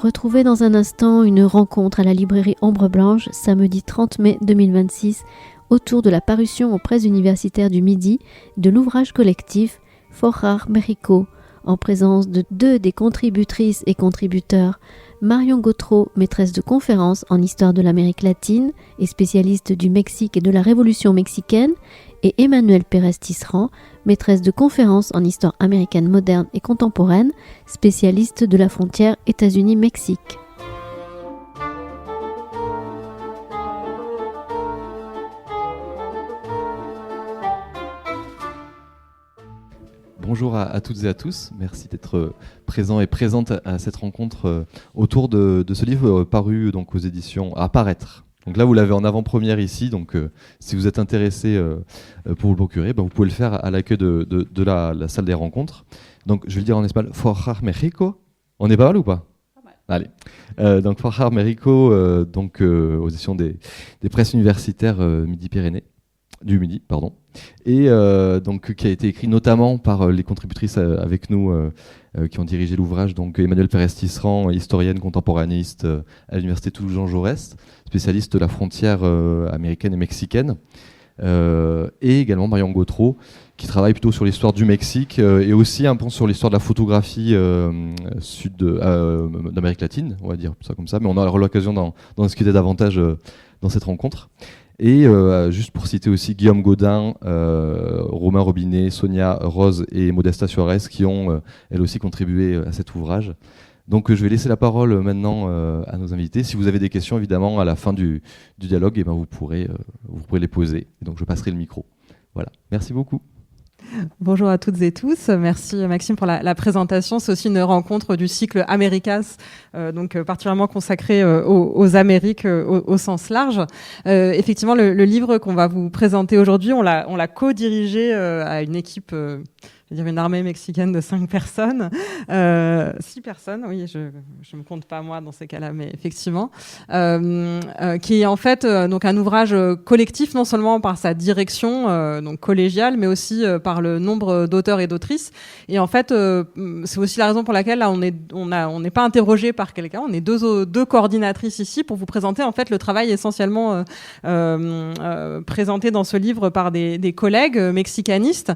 Retrouvez dans un instant une rencontre à la librairie Ombre Blanche, samedi 30 mai 2026, autour de la parution aux presses universitaires du Midi de l'ouvrage collectif Forjar México, en présence de 2 des contributrices et contributeurs, Marion Gautreau, maîtresse de conférences en histoire de l'Amérique latine et spécialiste du Mexique et de la Révolution mexicaine, et Emmanuelle Pérez-Tisserand, maîtresse de conférences en histoire américaine moderne et contemporaine, spécialiste de la frontière États-Unis-Mexique. Bonjour à toutes et à tous, merci d'être présents et présentes à cette rencontre autour de ce livre paru donc aux éditions à paraître. Donc là vous l'avez en avant-première ici, donc si vous êtes intéressé pour vous le procurer, vous pouvez le faire à l'accueil de la salle des rencontres. Donc je vais le dire en espagnol, Forjar México, on est pas mal ou pas? Allez, donc Forjar México, aux éditions des presses universitaires Midi-Pyrénées. Du Midi, pardon, et qui a été écrit notamment par les contributrices avec nous qui ont dirigé l'ouvrage, donc Emmanuelle Pérez-Tisserand, historienne contemporaniste à l'université Toulouse-Jean Jaurès, spécialiste de la frontière américaine et mexicaine, et également Marion Gautreau, qui travaille plutôt sur l'histoire du Mexique et aussi un peu sur l'histoire de la photographie d'Amérique latine, on va dire ça comme ça, mais on aura l'occasion d'en discuter davantage dans cette rencontre. Et juste pour citer aussi Guillaume Gaudin, Romain Robinet, Sonia Rose et Modesta Suarez qui ont elles aussi contribué à cet ouvrage. Donc je vais laisser la parole maintenant à nos invités. Si vous avez des questions évidemment à la fin du dialogue, vous pourrez les poser. Et donc je passerai le micro. Voilà, merci beaucoup. Bonjour à toutes et tous. Merci Maxime pour la présentation. C'est aussi une rencontre du cycle Americas, particulièrement consacré aux Amériques au sens large. Effectivement, le livre qu'on va vous présenter aujourd'hui, on l'a co-dirigé à une équipe... une armée mexicaine de 5 personnes, 6 personnes, oui, je me compte pas moi dans ces cas-là, mais effectivement, qui est en fait donc un ouvrage collectif, non seulement par sa direction, donc collégiale, mais aussi par le nombre d'auteurs et d'autrices. Et en fait, c'est aussi la raison pour laquelle là, on n'est pas interrogé par quelqu'un, on est deux coordinatrices ici pour vous présenter en fait le travail essentiellement présenté dans ce livre par des collègues mexicanistes.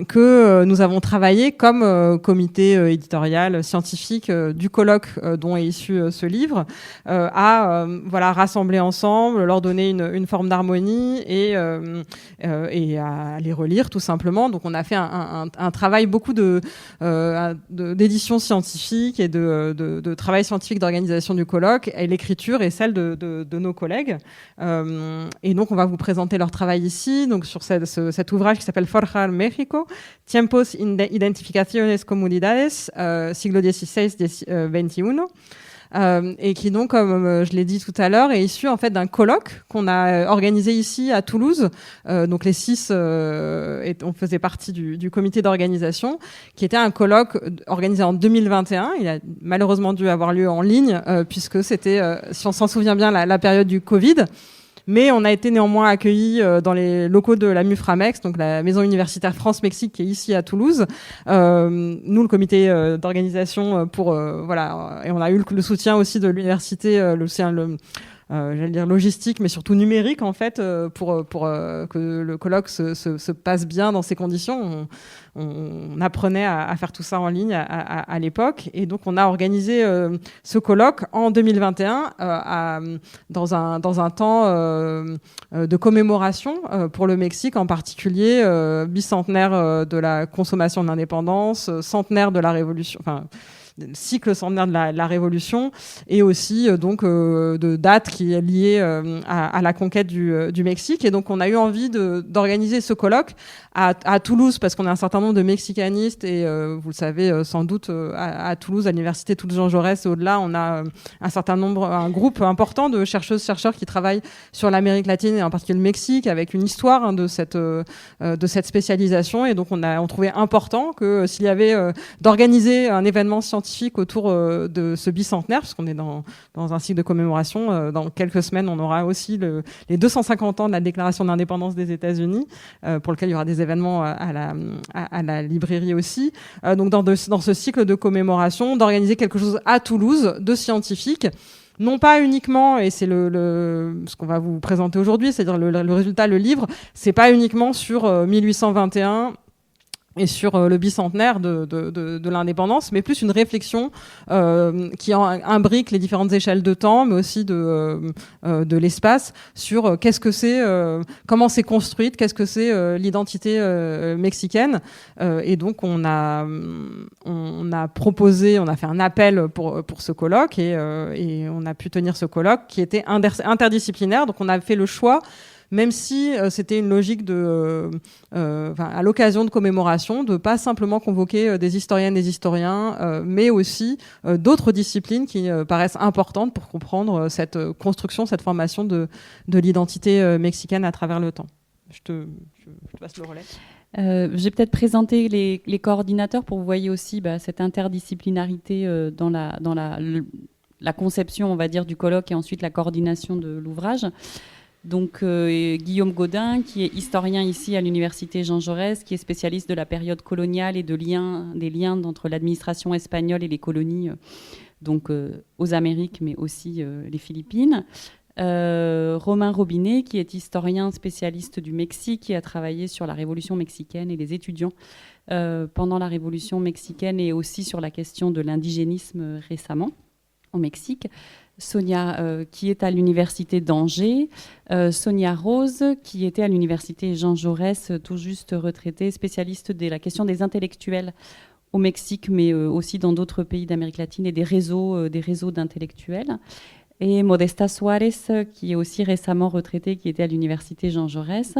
Que nous avons travaillé comme comité éditorial scientifique du colloque dont est issu ce livre, à rassembler ensemble, leur donner une forme d'harmonie et à les relire tout simplement. Donc on a fait un travail beaucoup d'édition scientifique et de travail scientifique d'organisation du colloque, et l'écriture est celle de nos collègues. Et donc on va vous présenter leur travail ici, donc sur cet ouvrage qui s'appelle Forjar México, Tiempos Identificaciones Comunidades, siglo XVI-XXI, et qui donc, comme je l'ai dit tout à l'heure, est issu en fait d'un colloque qu'on a organisé ici à Toulouse. Donc les 6, on faisait partie du comité d'organisation, qui était un colloque organisé en 2021. Il a malheureusement dû avoir lieu en ligne, puisque c'était, si on s'en souvient bien, la période du Covid. Mais on a été néanmoins accueillis dans les locaux de la MUFRAMEX, donc la maison universitaire France-Mexique qui est ici à Toulouse. Nous, le comité d'organisation, et on a eu le soutien aussi de l'université, j'allais dire logistique, mais surtout numérique en fait, pour que le colloque se passe bien dans ces conditions. On apprenait à faire tout ça en ligne à l'époque, et donc on a organisé ce colloque en 2021 dans un temps de commémoration pour le Mexique, en particulier bicentenaire de la consommation de l'indépendance, centenaire de la Révolution, cycle centenaire de la Révolution, et aussi de date qui est liée à la conquête du Mexique. Et donc on a eu envie d'organiser ce colloque à Toulouse, parce qu'on a un certain nombre de mexicanistes, et vous le savez sans doute, à Toulouse, à l'université Toulouse-Jean Jaurès et au-delà, on a un groupe important de chercheurs qui travaillent sur l'Amérique latine et en particulier le Mexique, avec une histoire de cette spécialisation. Et donc on trouvait important que s'il y avait d'organiser un événement scientifique scientifique autour de ce bicentenaire, puisqu'on est dans un cycle de commémoration. Dans quelques semaines, on aura aussi les 250 ans de la déclaration d'indépendance des États-Unis, pour lequel il y aura des événements à la librairie aussi. Donc dans ce cycle de commémoration, d'organiser quelque chose à Toulouse de scientifique. Non pas uniquement, et c'est ce qu'on va vous présenter aujourd'hui, c'est-à-dire le résultat, le livre, c'est pas uniquement sur 1821 et sur le bicentenaire de l'indépendance, mais plus une réflexion qui imbrique les différentes échelles de temps, mais aussi de l'espace, sur qu'est-ce que c'est, comment c'est construite, qu'est-ce que c'est l'identité mexicaine. Et donc on a proposé, on a fait un appel pour ce colloque, et on a pu tenir ce colloque qui était interdisciplinaire. Donc on a fait le choix, même si c'était une logique à l'occasion de commémoration, de pas simplement convoquer des historiennes, des historiens, mais aussi d'autres disciplines qui paraissent importantes pour comprendre cette construction, cette formation de l'identité mexicaine à travers le temps. Je te passe le relais. Je vais peut-être présenter les coordinateurs pour que vous voyez aussi cette interdisciplinarité dans la conception, on va dire, du colloque et ensuite la coordination de l'ouvrage. Donc Guillaume Gaudin, qui est historien ici à l'université Jean Jaurès, qui est spécialiste de la période coloniale et des liens entre l'administration espagnole et les colonies, aux Amériques, mais aussi les Philippines. Romain Robinet, qui est historien spécialiste du Mexique, qui a travaillé sur la Révolution mexicaine et les étudiants pendant la Révolution mexicaine, et aussi sur la question de l'indigénisme récemment au Mexique. Sonia, qui est à l'université d'Angers, Sonia Rose, qui était à l'université Jean Jaurès, tout juste retraitée, spécialiste de la question des intellectuels au Mexique, mais aussi dans d'autres pays d'Amérique latine, et des réseaux d'intellectuels. Et Modesta Suárez, qui est aussi récemment retraitée, qui était à l'université Jean Jaurès,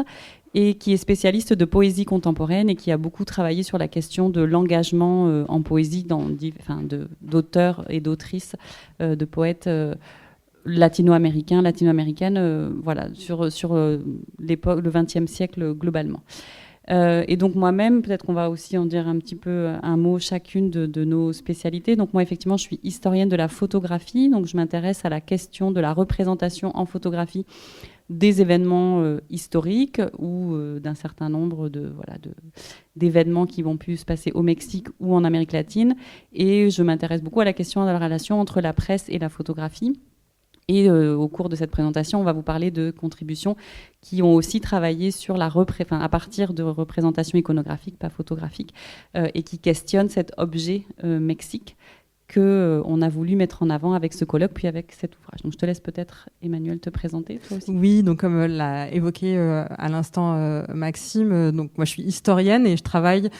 et qui est spécialiste de poésie contemporaine et qui a beaucoup travaillé sur la question de l'engagement en poésie d'auteurs et d'autrices, de poètes latino-américaines, sur l'époque, le XXe siècle globalement. Et donc moi-même, peut-être qu'on va aussi en dire un petit peu un mot chacune de nos spécialités. Donc moi, effectivement, je suis historienne de la photographie, donc je m'intéresse à la question de la représentation en photographie des événements historiques ou d'un certain nombre d'événements qui vont pu se passer au Mexique ou en Amérique latine. Et je m'intéresse beaucoup à la question de la relation entre la presse et la photographie. Et au cours de cette présentation, on va vous parler de contributions qui ont aussi travaillé sur à partir de représentations iconographiques, pas photographiques, et qui questionnent cet objet Mexique qu'on a voulu mettre en avant avec ce colloque, puis avec cet ouvrage. Donc je te laisse peut-être, Emmanuel, te présenter, toi aussi. Oui, donc comme l'a évoqué à l'instant Maxime, donc moi je suis historienne et je travaille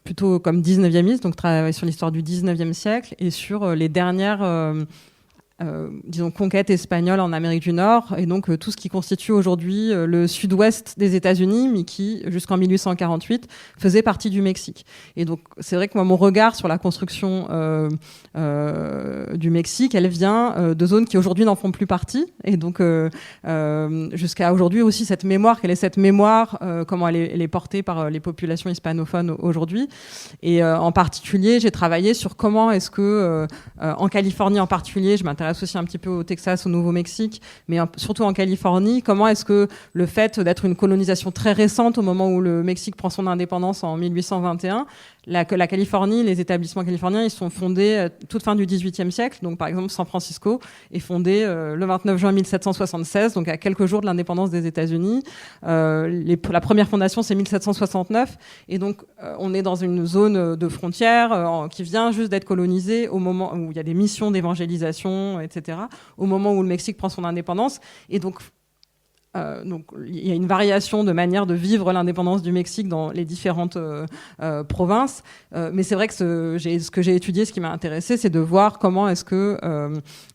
plutôt comme 19e, donc travaille sur l'histoire du 19e siècle et sur les dernières conquêtes espagnoles en Amérique du Nord, et donc tout ce qui constitue aujourd'hui le sud-ouest des États-Unis, mais qui, jusqu'en 1848, faisait partie du Mexique. Et donc, c'est vrai que moi, mon regard sur la construction du Mexique, elle vient de zones qui aujourd'hui n'en font plus partie. Et donc, jusqu'à aujourd'hui aussi, cette mémoire, quelle est cette mémoire, comment elle est portée par les populations hispanophones aujourd'hui. Et en particulier, j'ai travaillé sur comment est-ce que, en Californie en particulier, je m'intéresse aussi un petit peu au Texas, au Nouveau-Mexique, mais surtout en Californie, comment est-ce que le fait d'être une colonisation très récente au moment où le Mexique prend son indépendance en 1821, la Californie, les établissements californiens, ils sont fondés toute fin du XVIIIe siècle. Donc, par exemple, San Francisco est fondé le 29 juin 1776, donc à quelques jours de l'indépendance des États-Unis. La première fondation, c'est 1769. Et donc, on est dans une zone de frontière qui vient juste d'être colonisée au moment où il y a des missions d'évangélisation, etc., au moment où le Mexique prend son indépendance. Et donc il y a une variation de manière de vivre l'indépendance du Mexique dans les différentes provinces. Mais c'est vrai que ce que j'ai étudié, ce qui m'a intéressé, c'est de voir comment est-ce que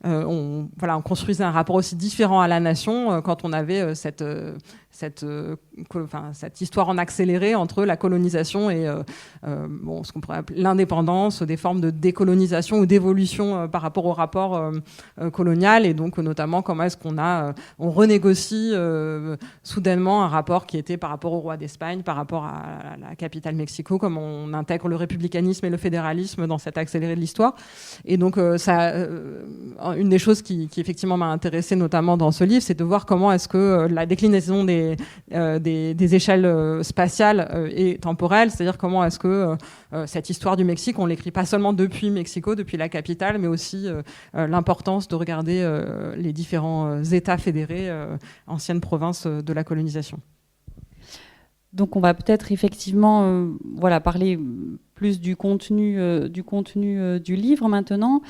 on construisait un rapport aussi différent à la nation quand on avait cette histoire en accéléré entre la colonisation et ce qu'on pourrait appeler l'indépendance, des formes de décolonisation ou d'évolution par rapport au rapport colonial, et donc notamment comment est-ce qu'on renégocie soudainement un rapport qui était par rapport au roi d'Espagne, par rapport à la capitale Mexico, comme on intègre le républicanisme et le fédéralisme dans cet accéléré de l'histoire. Et donc, une des choses qui effectivement m'a intéressée, notamment dans ce livre, c'est de voir comment est-ce que la déclinaison des échelles spatiales et temporelles, c'est-à-dire comment est-ce que cette histoire du Mexique, on l'écrit pas seulement depuis Mexico, depuis la capitale, mais aussi l'importance de regarder les différents États fédérés, anciennes provinces de la colonisation. Donc on va peut-être effectivement parler plus du contenu du livre maintenant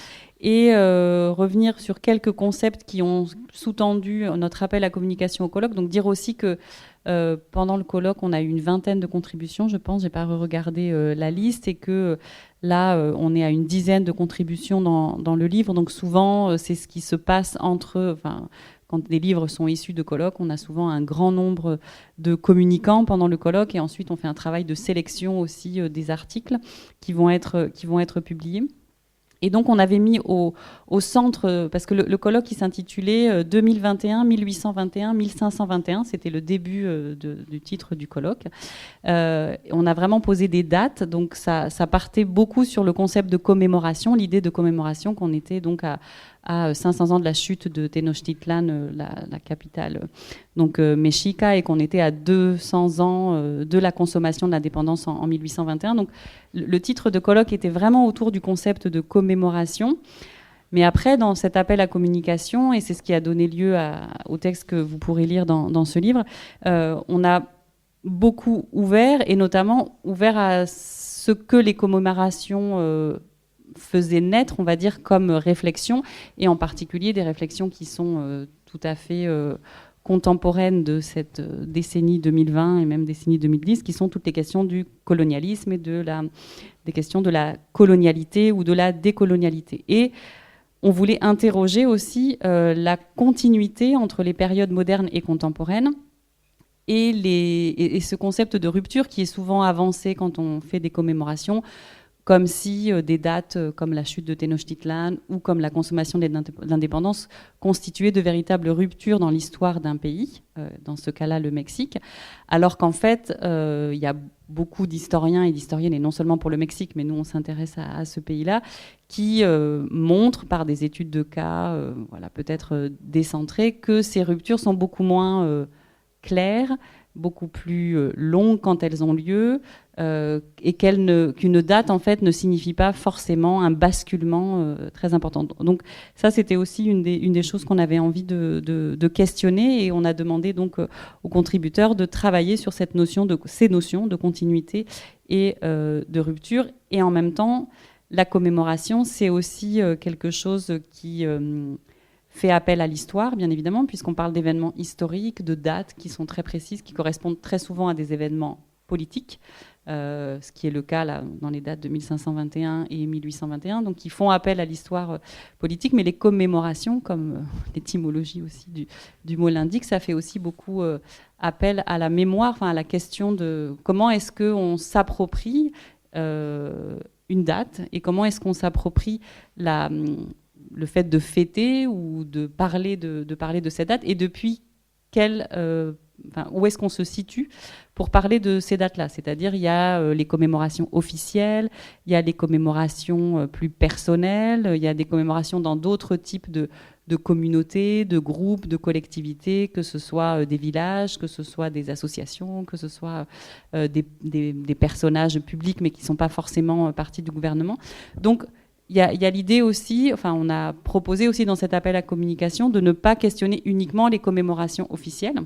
et revenir sur quelques concepts qui ont sous-tendu notre appel à communication au colloque. Donc dire aussi que pendant le colloque, on a eu une vingtaine de contributions, je pense, j'ai pas regardé la liste, et que là, on est à une dizaine de contributions dans le livre. Donc souvent, c'est ce qui se passe quand des livres sont issus de colloques, on a souvent un grand nombre de communicants pendant le colloque, et ensuite on fait un travail de sélection aussi des articles qui vont être publiés. Et donc on avait mis au centre, parce que le colloque qui s'intitulait 2021, 1821, 1521, c'était le début du titre du colloque. On a vraiment posé des dates, donc ça partait beaucoup sur le concept de commémoration, l'idée de commémoration, qu'on était donc à 500 ans de la chute de Tenochtitlan, la capitale mexica, et qu'on était à 200 ans de la consommation de l'indépendance en 1821. Donc le titre de colloque était vraiment autour du concept de commémoration. Mais après, dans cet appel à communication, et c'est ce qui a donné lieu au texte que vous pourrez lire dans ce livre, on a beaucoup ouvert, et notamment ouvert à ce que les commémorations faisait naître, on va dire, comme réflexion, et en particulier des réflexions qui sont tout à fait contemporaines de cette décennie 2020 et même décennie 2010, qui sont toutes les questions du colonialisme et des questions de la colonialité ou de la décolonialité. Et on voulait interroger aussi la continuité entre les périodes modernes et contemporaines, et ce concept de rupture qui est souvent avancé quand on fait des commémorations, comme si des dates comme la chute de Tenochtitlan ou comme la consommation de l'indépendance constituaient de véritables ruptures dans l'histoire d'un pays, dans ce cas-là le Mexique, alors qu'en fait, il y a beaucoup d'historiens et d'historiennes, et non seulement pour le Mexique, mais nous on s'intéresse à ce pays-là, qui montrent par des études de cas, peut-être décentrées, que ces ruptures sont beaucoup moins claires, beaucoup plus longues quand elles ont lieu, et qu'une date en fait ne signifie pas forcément un basculement très important. Donc ça, c'était aussi une des choses qu'on avait envie de questionner, et on a demandé donc aux contributeurs de travailler sur ces notions de continuité et de rupture. Et en même temps, la commémoration, c'est aussi quelque chose qui fait appel à l'histoire, bien évidemment, puisqu'on parle d'événements historiques, de dates qui sont très précises, qui correspondent très souvent à des événements politiques, ce qui est le cas là, dans les dates de 1521 et 1821, donc qui font appel à l'histoire politique, mais les commémorations, comme l'étymologie aussi du mot l'indique, ça fait aussi beaucoup appel à la mémoire, à la question de comment est-ce qu'on s'approprie une date, et comment est-ce qu'on s'approprie le fait de fêter ou de parler de cette date, et depuis où est-ce qu'on se situe pour parler de ces dates-là. C'est-à-dire, il y a les commémorations officielles, il y a les commémorations plus personnelles, il y a des commémorations dans d'autres types de communautés, de groupes, de collectivités, que ce soit des villages, que ce soit des associations, que ce soit des personnages publics, mais qui ne sont pas forcément partie du gouvernement. Donc, il y a l'idée aussi, on a proposé aussi dans cet appel à communication de ne pas questionner uniquement les commémorations officielles,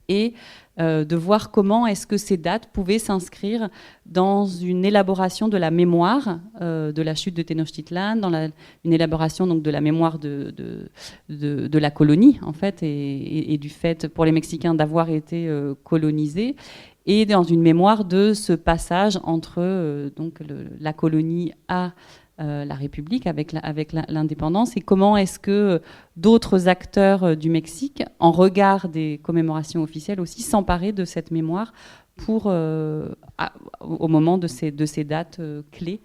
et de voir comment est-ce que ces dates pouvaient s'inscrire dans une élaboration de la mémoire de la chute de Tenochtitlan, dans une élaboration donc de la mémoire de la colonie, en fait, et du fait pour les Mexicains d'avoir été colonisés, et dans une mémoire de ce passage entre la colonie à la République avec l'indépendance, et comment est-ce que d'autres acteurs du Mexique, en regard des commémorations officielles aussi, s'emparaient de cette mémoire au moment de ces dates clés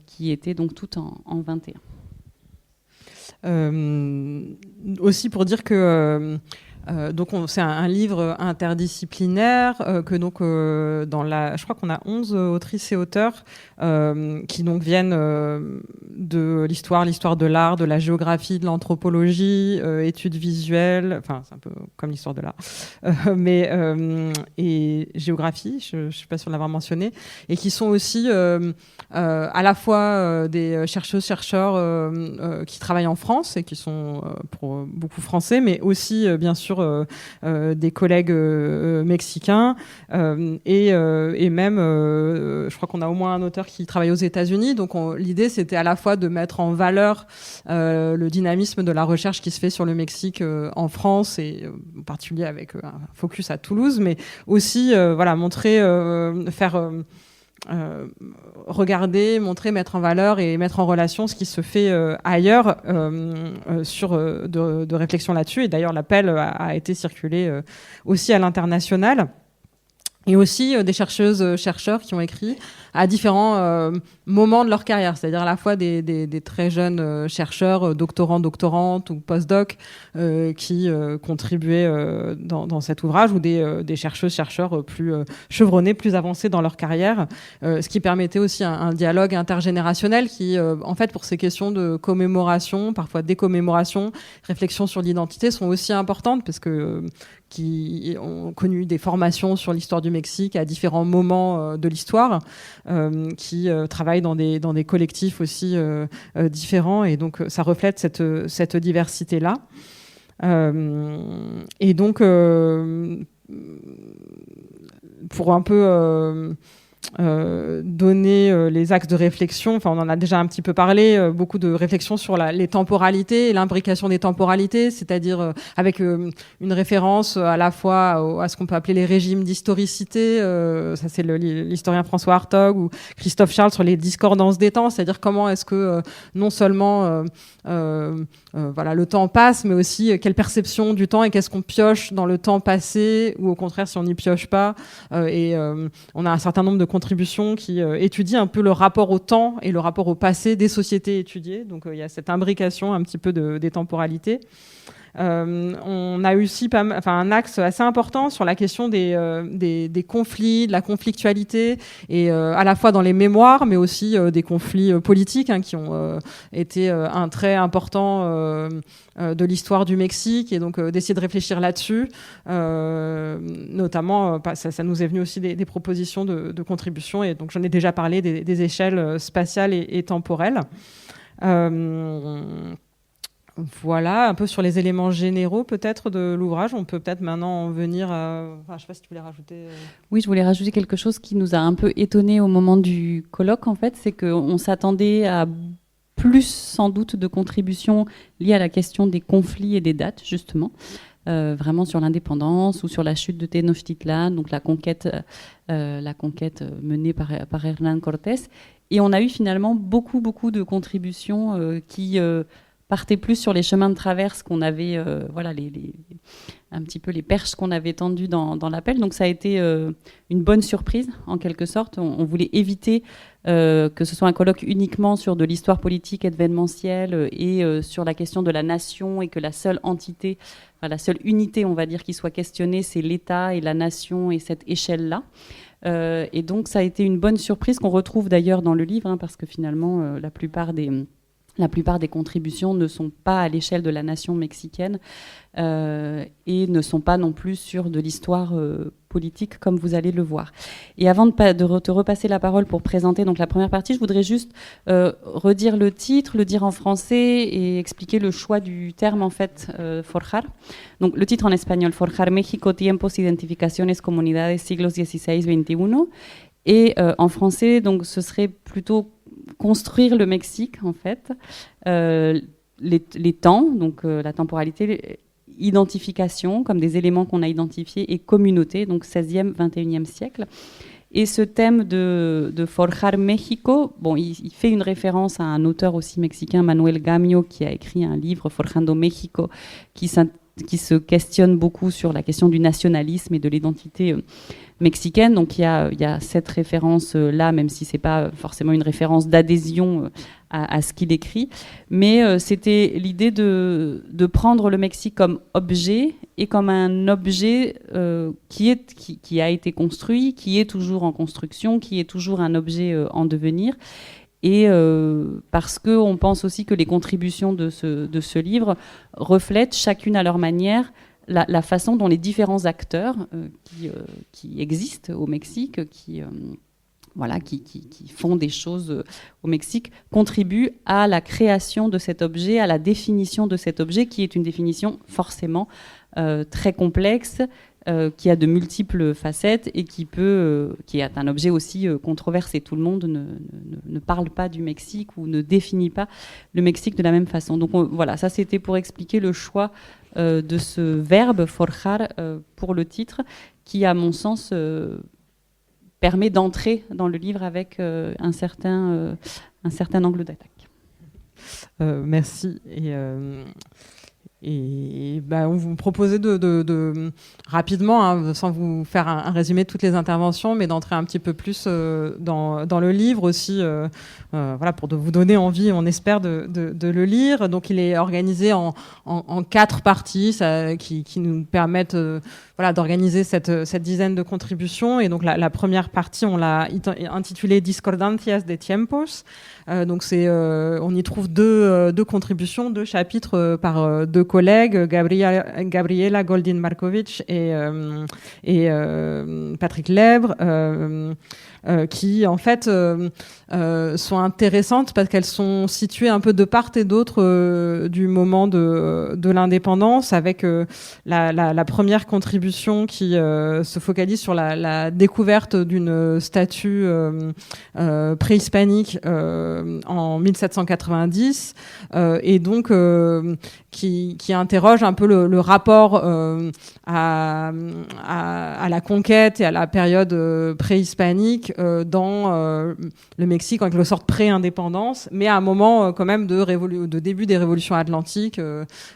qui étaient donc toutes en 21. Aussi pour dire que Donc c'est un livre interdisciplinaire que donc je crois qu'on a 11 autrices et auteurs qui donc viennent de l'histoire de l'art, de la géographie, de l'anthropologie, études visuelles, enfin c'est un peu comme l'histoire de l'art, mais et géographie, je suis pas sûre de l'avoir mentionné, et qui sont aussi à la fois des chercheurs qui travaillent en France et qui sont pour beaucoup français, mais aussi bien sûr des collègues mexicains et même je crois qu'on a au moins un auteur qui travaille aux États-Unis. Donc l'idée c'était à la fois de mettre en valeur le dynamisme de la recherche qui se fait sur le Mexique en France et en particulier avec un focus à Toulouse, mais aussi montrer, faire regarder, montrer, mettre en valeur et mettre en relation ce qui se fait ailleurs sur de réflexion là-dessus. Et d'ailleurs, l'appel a été circulé aussi à l'international. Et aussi des chercheurs qui ont écrit à différents moments de leur carrière, c'est-à-dire à la fois des très jeunes chercheurs, doctorantes ou post-doc qui contribuaient dans cet ouvrage, ou des chercheurs plus chevronnés, plus avancés dans leur carrière, ce qui permettait aussi un dialogue intergénérationnel qui, en fait, pour ces questions de commémoration, parfois décommémoration, réflexion sur l'identité, sont aussi importantes parce que qui ont connu des formations sur l'histoire du Mexique à différents moments de l'histoire, qui travaillent dans des collectifs aussi différents, et donc ça reflète cette diversité-là. Et donc, pour un peu donner les axes de réflexion, enfin on en a déjà un petit peu parlé, beaucoup de réflexions sur les temporalités et l'imbrication des temporalités, c'est-à-dire avec une référence à la fois à ce qu'on peut appeler les régimes d'historicité, ça c'est l'historien François Hartog ou Christophe Charles sur les discordances des temps, c'est-à-dire comment est-ce que non seulement le temps passe, mais aussi quelle perception du temps et qu'est-ce qu'on pioche dans le temps passé, ou au contraire si on n'y pioche pas, on a un certain nombre de contributions qui étudient un peu le rapport au temps et le rapport au passé des sociétés étudiées. Donc il y a cette imbrication un petit peu des temporalités. On a aussi un axe assez important sur la question des conflits, de la conflictualité, et à la fois dans les mémoires, mais aussi des conflits politiques qui ont été un trait important de l'histoire du Mexique, et donc d'essayer de réfléchir là-dessus. Notamment, ça nous est venu aussi des propositions de contribution, et donc j'en ai déjà parlé des échelles spatiales et temporelles. Voilà, un peu sur les éléments généraux peut-être de l'ouvrage. On peut peut-être maintenant en venir à... je ne sais pas si tu voulais rajouter... Oui, je voulais rajouter quelque chose qui nous a un peu étonnés au moment du colloque, en fait, c'est qu'on s'attendait à plus sans doute de contributions liées à la question des conflits et des dates, justement, vraiment sur l'indépendance ou sur la chute de Tenochtitlan, donc la conquête menée par Hernán Cortés. Et on a eu finalement beaucoup de contributions qui... partait plus sur les chemins de traverse qu'on avait, un petit peu les perches qu'on avait tendues dans l'appel. Donc ça a été une bonne surprise, en quelque sorte. On voulait éviter que ce soit un colloque uniquement sur de l'histoire politique événementielle et sur la question de la nation, et que la seule entité, la seule unité, on va dire, qui soit questionnée, c'est l'État et la nation et cette échelle-là. Et donc ça a été une bonne surprise qu'on retrouve d'ailleurs dans le livre, parce que finalement, la plupart des contributions ne sont pas à l'échelle de la nation mexicaine et ne sont pas non plus sur de l'histoire politique, comme vous allez le voir. Et avant de te repasser la parole pour présenter donc la première partie, je voudrais juste redire le titre, le dire en français et expliquer le choix du terme, en fait, forjar. Donc le titre en espagnol, Forjar México, tiempos, identificaciones, comunidades, siglos XVI-XXI. Et en français, donc ce serait plutôt construire le Mexique, en fait, les temps, donc la temporalité, identification, comme des éléments qu'on a identifiés, et communauté, donc 16e, 21e siècle. Et ce thème de Forjar México, bon, il fait une référence à un auteur aussi mexicain, Manuel Gamio, qui a écrit un livre, Forjando México, qui se questionne beaucoup sur la question du nationalisme et de l'identité mexicaine. Donc il y a cette référence-là, même si c'est pas forcément une référence d'adhésion à ce qu'il écrit. Mais c'était l'idée de prendre le Mexique comme objet et comme un objet qui a été construit, qui est toujours en construction, qui est toujours un objet en devenir. Et parce qu'on pense aussi que les contributions de ce livre reflètent chacune à leur manière la façon dont les différents acteurs qui existent au Mexique, qui font des choses au Mexique, contribuent à la création de cet objet, à la définition de cet objet, qui est une définition forcément très complexe, qui a de multiples facettes et qui est un objet aussi controversé. Tout le monde ne parle pas du Mexique ou ne définit pas le Mexique de la même façon. Donc voilà, ça c'était pour expliquer le choix de ce verbe forjar pour le titre, qui à mon sens permet d'entrer dans le livre avec un certain angle d'attaque. Merci. Et on vous proposait de rapidement, sans vous faire un résumé de toutes les interventions, mais d'entrer un petit peu plus dans le livre aussi, pour vous donner envie, on espère, de le lire. Donc il est organisé en 4 parties qui nous permettent d'organiser cette dizaine de contributions. Et donc la première partie, on l'a intitulée Discordancias de Tiempos. Donc on y trouve deux contributions, 2 chapitres par 2 collègues, Gabriela Goldin-Markovic et Patrick Lèbre, qui en fait sont intéressantes parce qu'elles sont situées un peu de part et d'autre du moment de l'indépendance, avec la première contribution qui se focalise sur la découverte d'une statue préhispanique en 1790, et donc qui interroge un peu le rapport à la conquête et à la période préhispanique dans le Mexique, en quelque sorte pré-indépendance, mais à un moment quand même de début des révolutions atlantiques,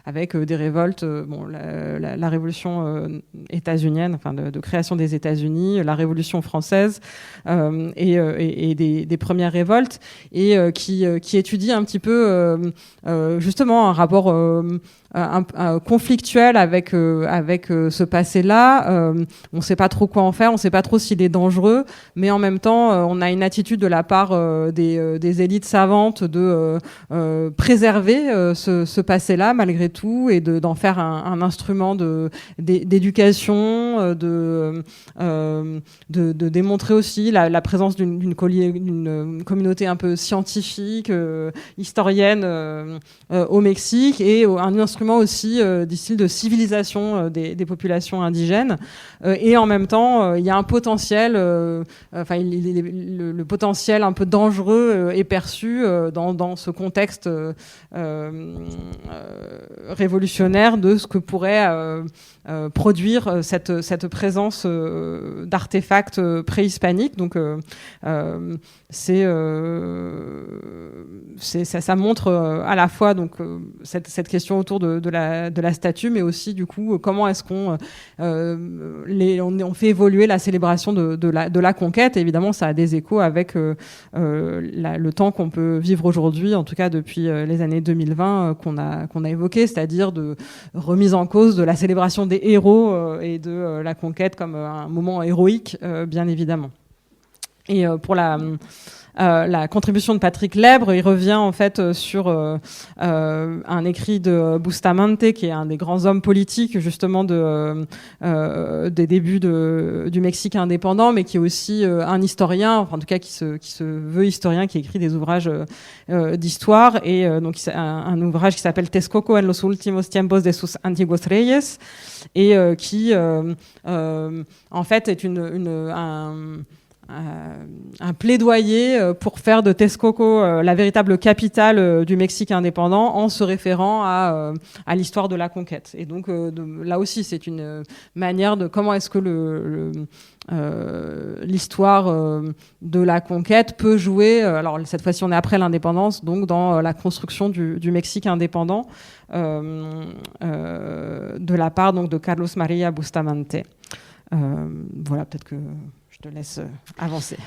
avec des révoltes, la révolution états-unienne, enfin de création des États-Unis, la révolution française, et des premières révoltes, et qui étudie un petit peu justement un rapport conflictuel avec ce passé-là. On ne sait pas trop quoi en faire, on ne sait pas trop s'il est dangereux, mais en même temps, on a une attitude de la part des élites savantes de préserver ce passé-là malgré tout, et d'en faire un instrument d'éducation, de démontrer aussi la présence d'une communauté un peu scientifique, historienne au Mexique, et un instrument aussi disent-ils de civilisation des populations indigènes, et en même temps il y a un potentiel, le potentiel un peu dangereux est perçu dans ce contexte révolutionnaire de ce que pourrait produire cette présence d'artefacts préhispaniques. Donc ça montre à la fois donc cette question autour de la statue, mais aussi du coup comment est-ce qu'on fait évoluer la célébration de la conquête. Et évidemment, ça a des échos avec le temps qu'on peut vivre aujourd'hui, en tout cas depuis les années 2020 qu'on a évoqué, c'est-à-dire de remise en cause de la célébration des héros et de la conquête comme un moment héroïque, bien évidemment. Et pour la contribution de Patrick Lèbre, il revient en fait sur un écrit de Bustamante, qui est un des grands hommes politiques justement des débuts du Mexique indépendant, mais qui est aussi un historien, enfin en tout cas qui se veut historien, qui écrit des ouvrages d'histoire, et donc un ouvrage qui s'appelle Texcoco en los últimos tiempos de sus antiguos reyes, et qui en fait est un plaidoyer pour faire de Texcoco la véritable capitale du Mexique indépendant en se référant à l'histoire de la conquête. Et donc là aussi, c'est une manière de comment est-ce que l'histoire de la conquête peut jouer, alors cette fois-ci on est après l'indépendance, donc dans la construction du Mexique indépendant de la part donc, de Carlos María Bustamante. Voilà, peut-être que je te laisse avancer.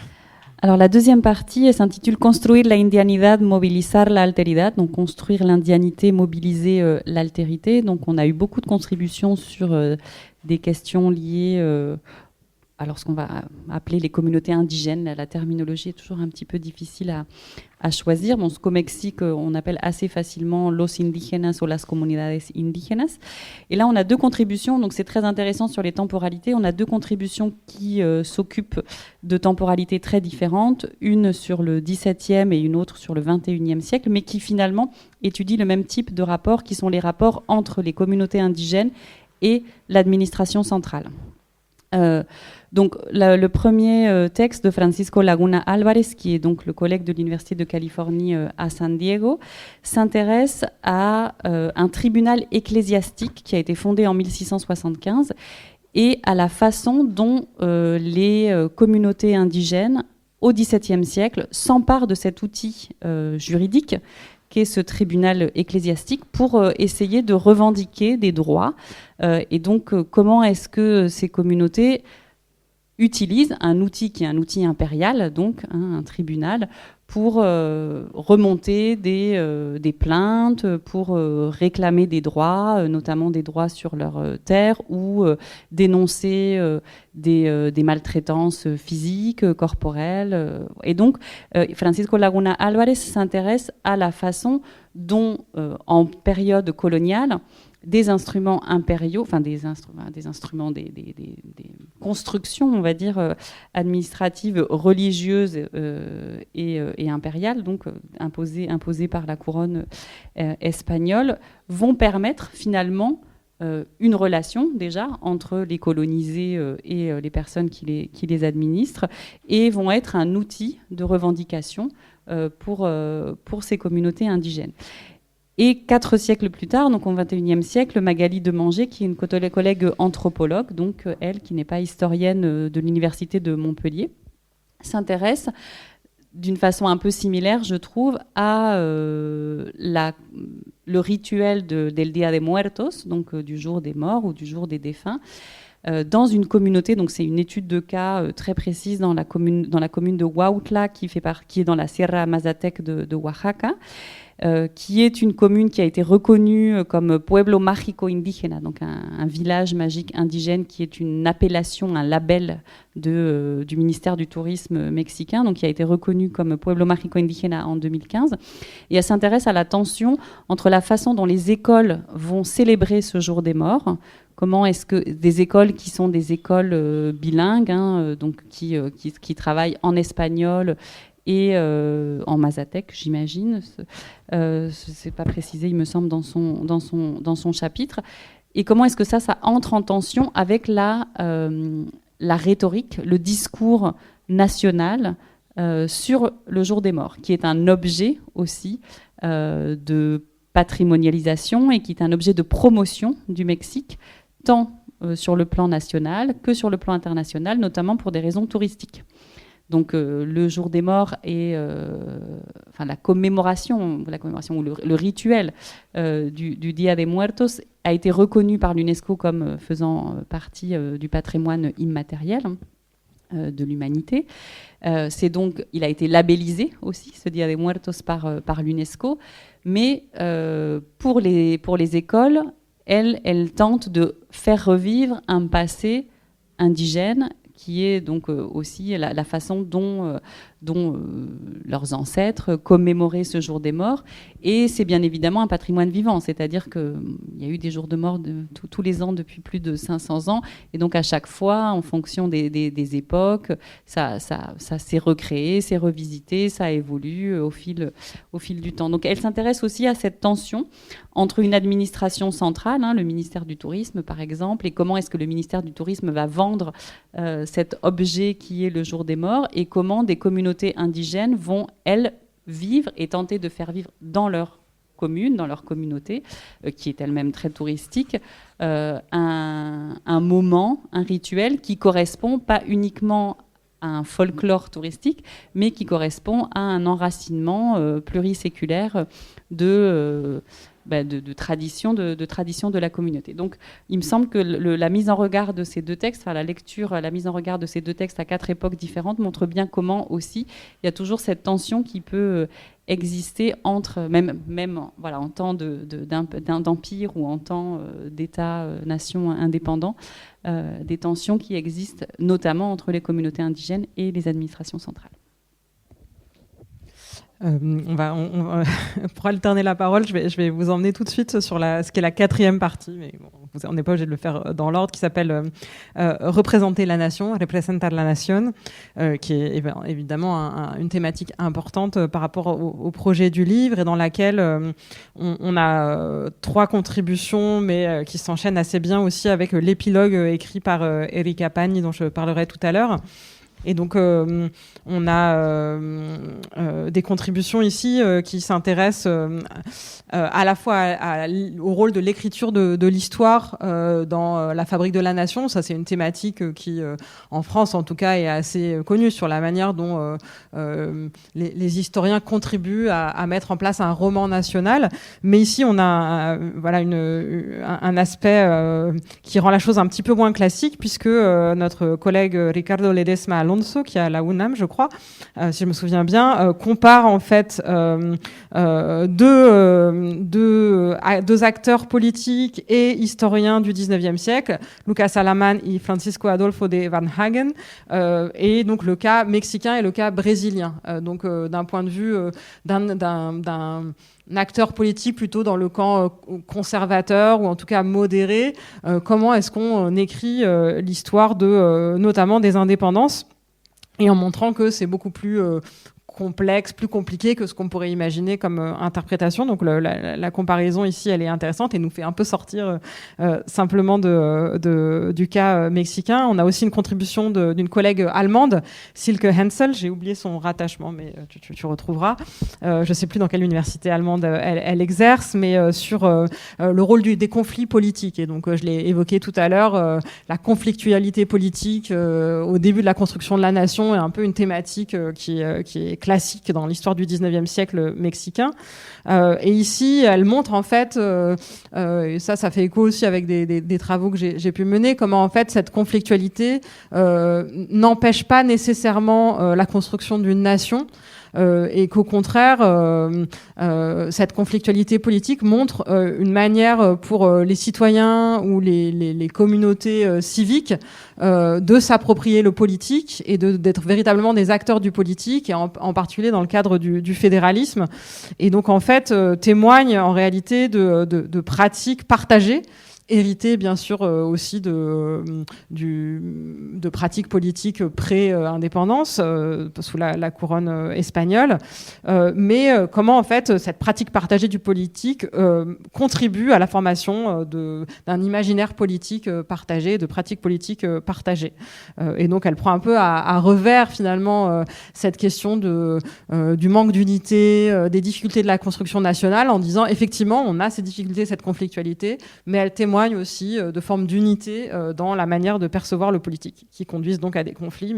Alors la deuxième partie, elle s'intitule « Construire la indianidad, movilizar la alteridad », donc construire l'indianité, mobiliser l'altérité. Donc on a eu beaucoup de contributions sur des questions liées alors ce qu'on va appeler les communautés indigènes. La terminologie est toujours un petit peu difficile à choisir. Bon, ce qu'au Mexique, on appelle assez facilement los indígenas ou las comunidades indígenas. Et là, on a deux contributions, donc c'est très intéressant sur les temporalités. On a deux contributions qui s'occupent de temporalités très différentes, une sur le XVIIe et une autre sur le XXIe siècle, mais qui finalement étudient le même type de rapports, qui sont les rapports entre les communautés indigènes et l'administration centrale. Donc le premier texte de Francisco Laguna Álvarez, qui est donc le collègue de l'Université de Californie à San Diego, s'intéresse à un tribunal ecclésiastique qui a été fondé en 1675 et à la façon dont les communautés indigènes au XVIIe siècle s'emparent de cet outil juridique qu'est ce tribunal ecclésiastique pour essayer de revendiquer des droits. Et donc, comment est-ce que ces communautés utilisent un outil qui est un outil impérial, donc un tribunal, pour remonter des plaintes, pour réclamer des droits, notamment des droits sur leur terre, ou dénoncer des maltraitances physiques, corporelles. Et donc, Francisco Laguna Álvarez s'intéresse à la façon dont, en période coloniale, des instruments impériaux, enfin des constructions, on va dire, administratives, religieuses et impériales, donc imposées par la couronne espagnole, vont permettre finalement une relation déjà entre les colonisés et les personnes qui les administrent, et vont être un outil de revendication pour ces communautés indigènes. Et 4 siècles plus tard, donc au XXIe siècle, Magali Demanger, qui est une collègue anthropologue, donc elle qui n'est pas historienne de l'université de Montpellier, s'intéresse d'une façon un peu similaire, je trouve, à le rituel del Día de Muertos, donc du jour des morts ou du jour des défunts, dans une communauté. Donc c'est une étude de cas très précise dans la commune de Huautla, qui est dans la Sierra Mazatec de Oaxaca, qui est une commune qui a été reconnue comme Pueblo Mágico Indígena, donc un village magique indigène, qui est une appellation, un label du ministère du Tourisme mexicain, donc qui a été reconnu comme Pueblo Mágico Indígena en 2015. Et elle s'intéresse à la tension entre la façon dont les écoles vont célébrer ce jour des morts. Comment est-ce que des écoles qui sont des écoles bilingues, donc qui travaillent en espagnol et en mazatèque, j'imagine, c'est pas précisé, il me semble, dans son chapitre. Et comment est-ce que ça entre en tension avec la rhétorique, le discours national sur le jour des morts, qui est un objet aussi de patrimonialisation et qui est un objet de promotion du Mexique, tant sur le plan national que sur le plan international, notamment pour des raisons touristiques. Donc le jour des morts et la commémoration ou le rituel du Día de Muertos a été reconnu par l'UNESCO comme faisant partie du patrimoine immatériel de l'humanité. Il a été labellisé aussi, ce Día de Muertos, par l'UNESCO, mais pour les écoles, elles tentent de faire revivre un passé indigène, qui est donc aussi la façon dont dont leurs ancêtres commémoraient ce jour des morts. Et c'est bien évidemment un patrimoine vivant, c'est-à-dire qu'il y a eu des jours de mort tous les ans depuis plus de 500 ans. Et donc à chaque fois, en fonction des époques, ça s'est recréé, s'est revisité, ça évolue au fil du temps. Donc elle s'intéresse aussi à cette tension entre une administration centrale, le ministère du Tourisme par exemple, et comment est-ce que le ministère du Tourisme va vendre cet objet qui est le jour des morts, et comment des communautés indigènes vont, elles, vivre et tenter de faire vivre dans leur commune, dans leur communauté, qui est elle-même très touristique, un moment, un rituel qui correspond pas uniquement à un folklore touristique, mais qui correspond à un enracinement pluriséculaire de tradition de la communauté. Donc, il me semble que la mise en regard de ces deux textes, la mise en regard de ces deux textes à 4 époques différentes montre bien comment aussi il y a toujours cette tension qui peut exister entre, même voilà, en temps d'empire ou en temps d'État-nation indépendant, des tensions qui existent notamment entre les communautés indigènes et les administrations centrales. Pour alterner la parole, je vais vous emmener tout de suite sur ce qui est la 4e partie, mais bon, on n'est pas obligé de le faire dans l'ordre, qui s'appelle Représenter la nation, Representar la Nation, qui est évidemment une thématique importante par rapport au projet du livre, et dans laquelle on a 3 contributions, mais qui s'enchaînent assez bien aussi avec l'épilogue écrit par Erika Pagni, dont je parlerai tout à l'heure. Et donc, on a des contributions ici qui s'intéressent à la fois au rôle de l'écriture de l'histoire dans la fabrique de la nation. Ça, c'est une thématique qui, en France en tout cas, est assez connue sur la manière dont les historiens contribuent à mettre en place un roman national. Mais ici, on a un aspect qui rend la chose un petit peu moins classique, puisque notre collègue Ricardo Ledesma Alonso, qui est à la UNAM, je crois, si je me souviens bien, compare en fait deux acteurs politiques et historiens du 19e siècle, Lucas Alaman et Francisco Adolfo de Van Hagen, et donc le cas mexicain et le cas brésilien. Donc d'un point de vue d'un acteur politique plutôt dans le camp conservateur ou en tout cas modéré, comment est-ce qu'on écrit l'histoire notamment des indépendances, et en montrant que c'est beaucoup plus complexe, plus compliqué que ce qu'on pourrait imaginer comme interprétation. Donc la comparaison ici, elle est intéressante et nous fait un peu sortir simplement du cas mexicain. On a aussi une contribution d'une collègue allemande, Silke Hensel. J'ai oublié son rattachement, mais tu retrouveras. Je ne sais plus dans quelle université allemande elle exerce, mais sur le rôle des conflits politiques. Et donc je l'ai évoqué tout à l'heure, la conflictualité politique au début de la construction de la nation est un peu une thématique qui est classique dans l'histoire du 19e siècle mexicain. Et ici, elle montre en fait, et ça fait écho aussi avec des travaux que j'ai pu mener, comment en fait cette conflictualité n'empêche pas nécessairement la construction d'une nation, et qu'au contraire, cette conflictualité politique montre une manière pour les citoyens ou les communautés civiques de s'approprier le politique et d'être véritablement des acteurs du politique, et en particulier dans le cadre du fédéralisme. Et donc en fait témoigne en réalité de pratiques partagées, hérité bien sûr aussi de pratiques politiques pré-indépendance sous la couronne espagnole, mais comment en fait cette pratique partagée du politique contribue à la formation d'un imaginaire politique partagé, de pratiques politiques partagées. Et donc elle prend un peu à revers finalement cette question du manque d'unité, des difficultés de la construction nationale, en disant effectivement on a ces difficultés, cette conflictualité, mais elle témoigne aussi de formes d'unité dans la manière de percevoir le politique, qui conduisent donc à des conflits,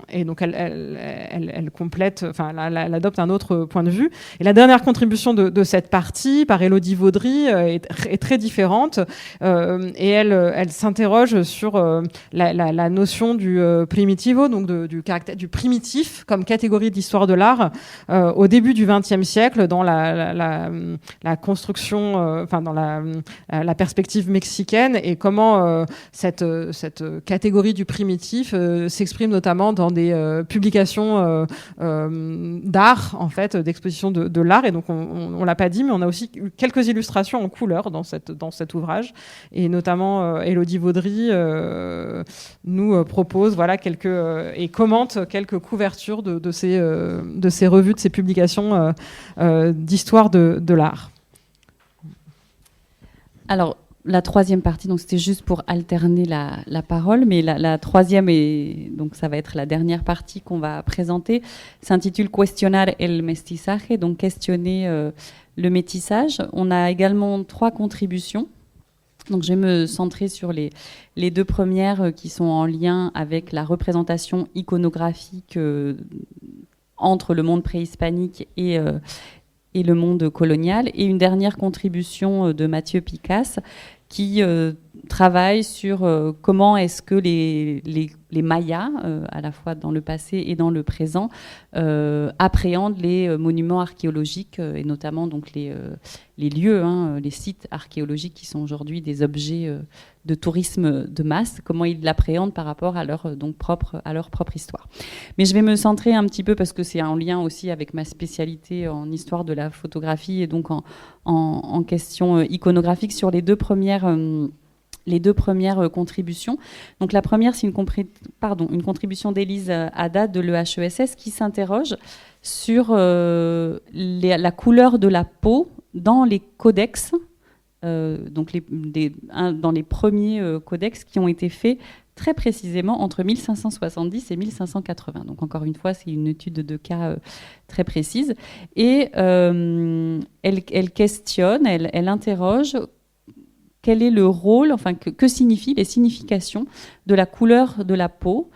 et donc elle complète, enfin elle adopte un autre point de vue. Et la dernière contribution de cette partie par Élodie Vaudry est très différente, et elle s'interroge sur la notion du primitivo, donc du caractère du primitif comme catégorie de l'histoire de l'art au début du XXe siècle, dans la construction, enfin dans la la perspective mexicaine et comment cette catégorie du primitif s'exprime notamment dans des publications d'art, en fait, d'exposition de l'art. Et donc, on l'a pas dit, mais on a aussi eu quelques illustrations en couleur dans cet ouvrage. Et notamment, Élodie Vaudry nous propose et commente quelques couvertures de ces revues, de ces publications d'histoire de l'art. Alors, la troisième partie, donc c'était juste pour alterner la parole, mais la troisième, et donc ça va être la dernière partie qu'on va présenter, s'intitule Cuestionar el mestizaje, donc questionner le métissage. On a également 3 contributions. Donc je vais me centrer sur les 2 premières qui sont en lien avec la représentation iconographique entre le monde préhispanique et le monde colonial, et une dernière contribution de Mathieu Picasse qui travaille sur comment est-ce que les Mayas, à la fois dans le passé et dans le présent, appréhendent les monuments archéologiques et notamment donc les lieux, les sites archéologiques qui sont aujourd'hui des objets de tourisme de masse, comment ils l'appréhendent par rapport à leur propre histoire. Mais je vais me centrer un petit peu, parce que c'est en lien aussi avec ma spécialité en histoire de la photographie et donc en question iconographique, sur les deux premières contributions. Donc la première, c'est une contribution d'Élise Haddad de l'EHESS qui s'interroge sur la couleur de la peau dans les codex, dans les premiers codex qui ont été faits très précisément entre 1570 et 1580. Donc encore une fois, c'est une étude de cas très précise. Et elle questionne, elle interroge quel est le rôle, que signifient les significations de la couleur de la peau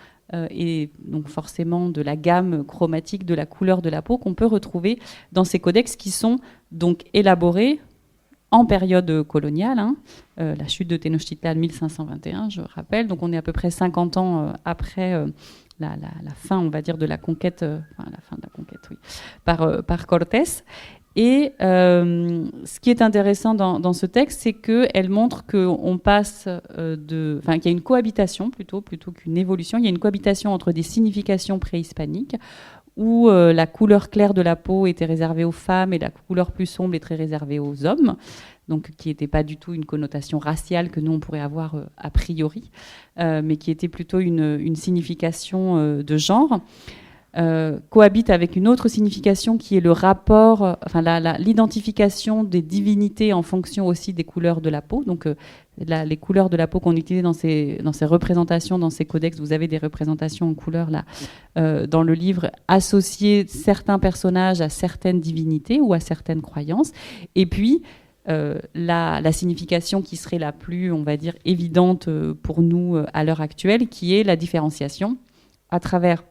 et donc forcément de la gamme chromatique de la couleur de la peau qu'on peut retrouver dans ces codex qui sont donc élaborés en période coloniale, la chute de Tenochtitlan 1521, je rappelle. Donc on est à peu près 50 ans après la fin, on va dire, de la conquête, oui, par Cortés. Et ce qui est intéressant dans ce texte, c'est qu'elle montre qu'on passe qu'il y a une cohabitation plutôt qu'une évolution. Il y a une cohabitation entre des significations préhispaniques où la couleur claire de la peau était réservée aux femmes et la couleur plus sombre était réservée aux hommes, donc qui n'était pas du tout une connotation raciale que nous on pourrait avoir a priori, mais qui était plutôt une signification de genre. Cohabite avec une autre signification qui est le rapport, l'identification des divinités en fonction aussi des couleurs de la peau. Donc les couleurs de la peau qu'on utilise dans ces représentations, dans ces codex, vous avez des représentations en couleur là dans le livre, associer certains personnages à certaines divinités ou à certaines croyances. Et puis la signification qui serait la plus, on va dire, évidente pour nous à l'heure actuelle, qui est la différenciation à travers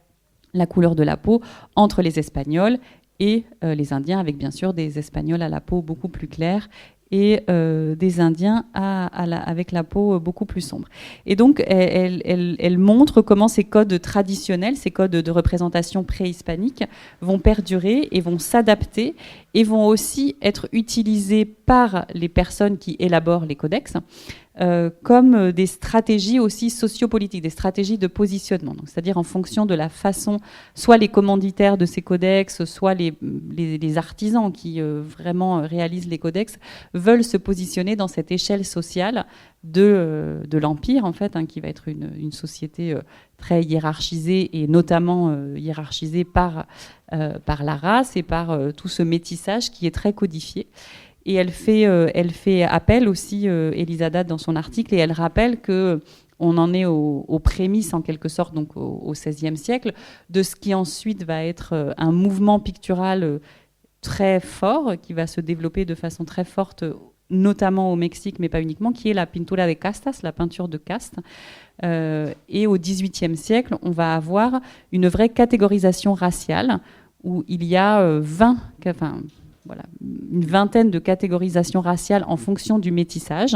la couleur de la peau entre les Espagnols et les Indiens, avec bien sûr des Espagnols à la peau beaucoup plus claire et des Indiens avec la peau beaucoup plus sombre. Et donc, elle montre comment ces codes traditionnels, ces codes de représentation préhispanique vont perdurer et vont s'adapter et vont aussi être utilisés par les personnes qui élaborent les codex comme des stratégies aussi sociopolitiques, des stratégies de positionnement. Donc, c'est-à-dire en fonction de la façon, soit les commanditaires de ces codex, soit les artisans qui vraiment réalisent les codex, veulent se positionner dans cette échelle sociale de l'Empire, en fait, qui va être une société très hiérarchisée, et notamment hiérarchisée par la race et par tout ce métissage qui est très codifié. Et elle fait appel aussi, Élise Haddad, dans son article, et elle rappelle qu'on en est aux prémices, en quelque sorte, donc au XVIe siècle, de ce qui ensuite va être un mouvement pictural très fort, qui va se développer de façon très forte, notamment au Mexique, mais pas uniquement, qui est la pintura de castas, la peinture de caste. Et au XVIIIe siècle, on va avoir une vraie catégorisation raciale, où il y a une vingtaine de catégorisations raciales en fonction du métissage,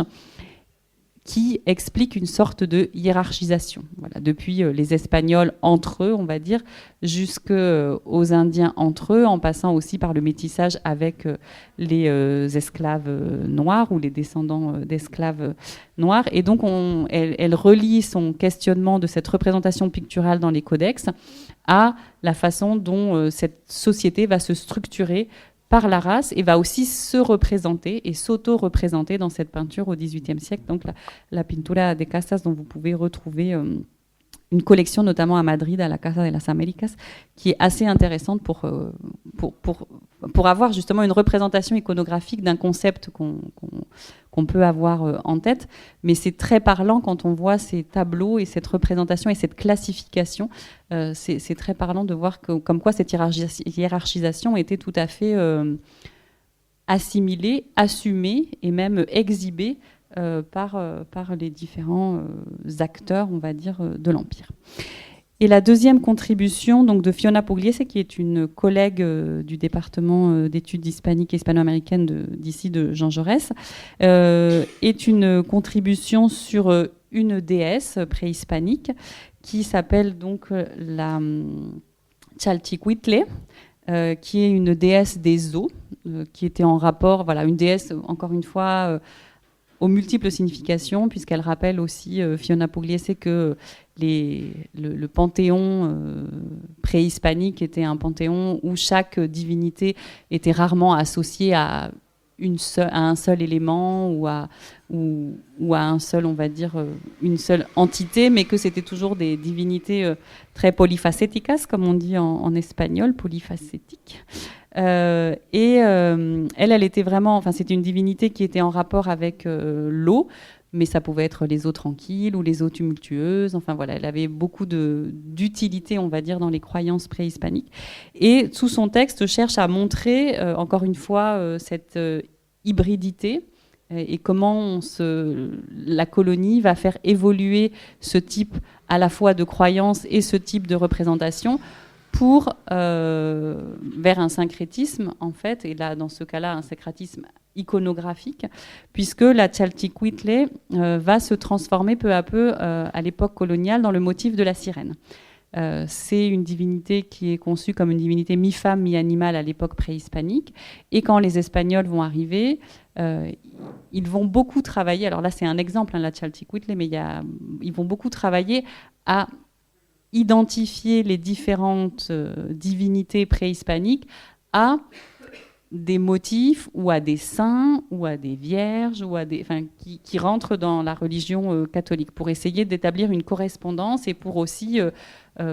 qui explique une sorte de hiérarchisation. Voilà, depuis les Espagnols entre eux, on va dire, jusqu'aux Indiens entre eux, en passant aussi par le métissage avec les esclaves noirs ou les descendants d'esclaves noirs. Et donc, elle relie son questionnement de cette représentation picturale dans les codex à la façon dont cette société va se structurer par la race et va aussi se représenter et s'auto-représenter dans cette peinture au XVIIIe siècle. Donc la Pintura de Casas, dont vous pouvez retrouver une collection notamment à Madrid, à la Casa de las Américas, qui est assez intéressante pour avoir justement une représentation iconographique d'un concept qu'on peut avoir en tête. Mais c'est très parlant quand on voit ces tableaux et cette représentation et cette classification. C'est très parlant de voir comme quoi cette hiérarchisation était tout à fait assimilée, assumée et même exhibée par les différents acteurs, on va dire, de l'Empire. Et la deuxième contribution donc, de Fiona Pugliese, qui est une collègue du département d'études hispaniques et hispano-américaines d'ici de Jean Jaurès, est une contribution sur une déesse préhispanique qui s'appelle donc la Chalchicuitle, qui est une déesse des eaux, qui était en rapport, voilà, une déesse, encore une fois, aux multiples significations, puisqu'elle rappelle aussi, Fiona Pugliese, que le panthéon préhispanique était un panthéon où chaque divinité était rarement associée à un seul élément ou à un seul, on va dire, une seule entité, mais que c'était toujours des divinités très polyfacéticas, comme on dit en espagnol, polyfacétique. Elle était vraiment, enfin, c'était une divinité qui était en rapport avec l'eau, mais ça pouvait être les eaux tranquilles ou les eaux tumultueuses. Enfin voilà, elle avait beaucoup d'utilité, on va dire, dans les croyances préhispaniques. Et sous son texte, cherche à montrer, encore une fois, cette hybridité et comment la colonie va faire évoluer ce type à la fois de croyance et ce type de représentation vers un syncrétisme, en fait, et là, dans ce cas-là, un syncrétisme iconographique, puisque la Chalchicuitle va se transformer peu à peu à l'époque coloniale dans le motif de la sirène. C'est une divinité qui est conçue comme une divinité mi-femme, mi-animale à l'époque préhispanique, et quand les Espagnols vont arriver, ils vont beaucoup travailler, alors là c'est un exemple, la Chalchicuitle, mais ils vont beaucoup travailler à identifier les différentes divinités préhispaniques à des motifs ou à des saints ou à des vierges ou qui rentrent dans la religion catholique pour essayer d'établir une correspondance et pour aussi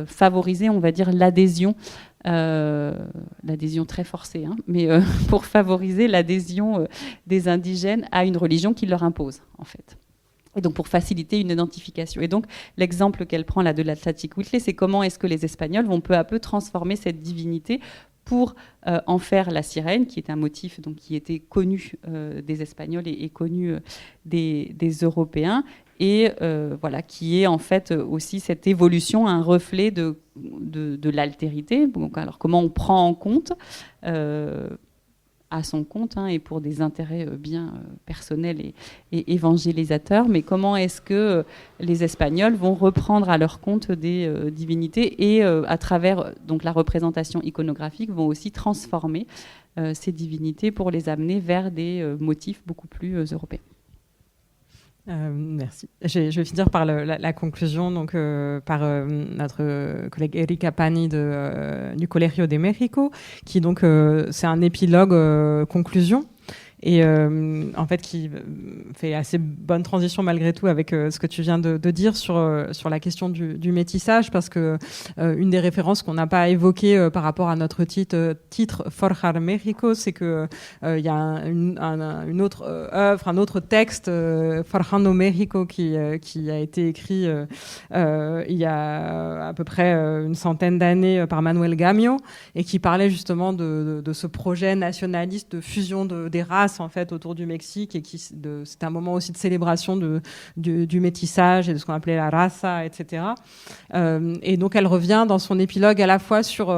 favoriser, on va dire, l'adhésion très forcée, hein, mais pour favoriser l'adhésion des indigènes à une religion qui leur impose, en fait. Et donc pour faciliter une identification. Et donc l'exemple qu'elle prend là de la Chalchicuitle, c'est comment est-ce que les Espagnols vont peu à peu transformer cette divinité pour en faire la sirène, qui est un motif donc, qui était connu des Espagnols et connu des Européens, et voilà, qui est en fait aussi cette évolution, un reflet de l'altérité. Donc, alors comment on prend en compte à son compte, hein, et pour des intérêts bien personnels et évangélisateurs, mais comment est-ce que les Espagnols vont reprendre à leur compte des divinités et à travers donc, la représentation iconographique vont aussi transformer ces divinités pour les amener vers des motifs beaucoup plus européens. Merci. Je vais finir par la conclusion donc, par notre collègue Erika Pani du Colegio de México, qui donc c'est un épilogue conclusion. Et en fait qui fait assez bonne transition malgré tout avec ce que tu viens de dire sur la question du métissage, parce que une des références qu'on n'a pas évoquées par rapport à notre titre Forjar México, c'est que il y a une autre œuvre, un autre texte, Forjando México, qui a été écrit il y a à peu près une centaine d'années par Manuel Gamio, et qui parlait justement de ce projet nationaliste de fusion des races races en fait autour du Mexique, et c'était un moment aussi de célébration du métissage et de ce qu'on appelait la raza, etc. Et donc elle revient dans son épilogue à la fois sur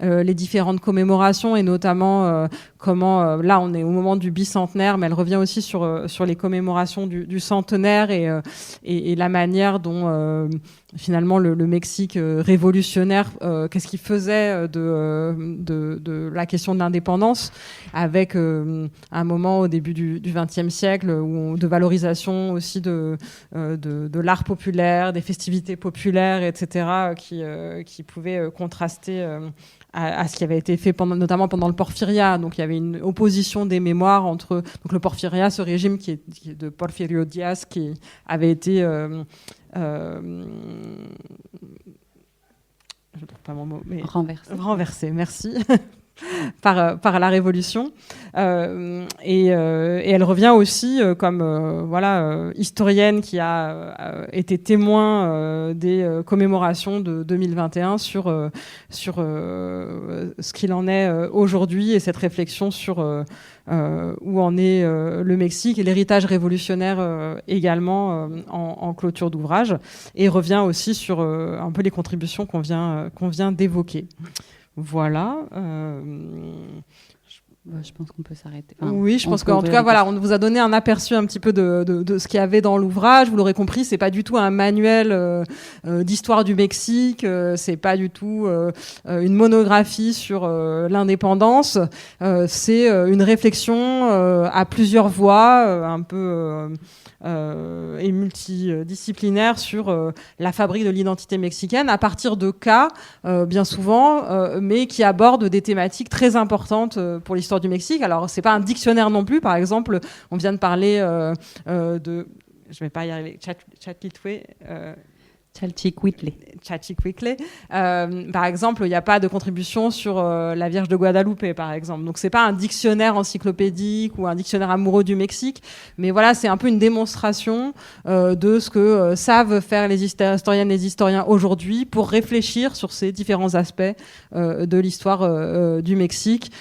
les différentes commémorations, et notamment comment là on est au moment du bicentenaire, mais elle revient aussi sur les commémorations du centenaire, et la manière dont finalement le Mexique révolutionnaire, qu'est-ce qu'il faisait de la question de l'indépendance, avec un moment au début du XXe siècle de valorisation aussi de l'art populaire, des festivités populaires, etc., qui pouvaient contraster à ce qui avait été fait notamment pendant le Porfiria. Donc il y avait une opposition des mémoires entre donc le Porfiria, ce régime qui est de Porfirio Díaz, qui avait été je ne trouve pas mon mot, mais renversé, merci. par la Révolution, et elle revient aussi comme historienne qui a été témoin des commémorations de 2021 sur ce qu'il en est aujourd'hui, et cette réflexion sur où en est le Mexique, et l'héritage révolutionnaire également en clôture d'ouvrage, et revient aussi sur un peu les contributions qu'on vient d'évoquer. Voilà. Je pense qu'on peut s'arrêter. Oui, je pense qu'en tout cas, voilà, on vous a donné un aperçu un petit peu de ce qu'il y avait dans l'ouvrage. Vous l'aurez compris, c'est pas du tout un manuel d'histoire du Mexique. C'est pas du tout une monographie sur l'indépendance. C'est une réflexion à plusieurs voix, un peu et multidisciplinaire sur la fabrique de l'identité mexicaine à partir de cas, bien souvent, mais qui abordent des thématiques très importantes pour l'histoire du Mexique. Alors, c'est pas un dictionnaire non plus. Par exemple, on vient de parler de... Je vais pas y arriver. Chalchicuitle. Par exemple, il n'y a pas de contribution sur la Vierge de Guadalupe, par exemple. Donc, c'est pas un dictionnaire encyclopédique ou un dictionnaire amoureux du Mexique, mais voilà, c'est un peu une démonstration de ce que savent faire les historiennes et les historiens aujourd'hui pour réfléchir sur ces différents aspects de l'histoire du Mexique,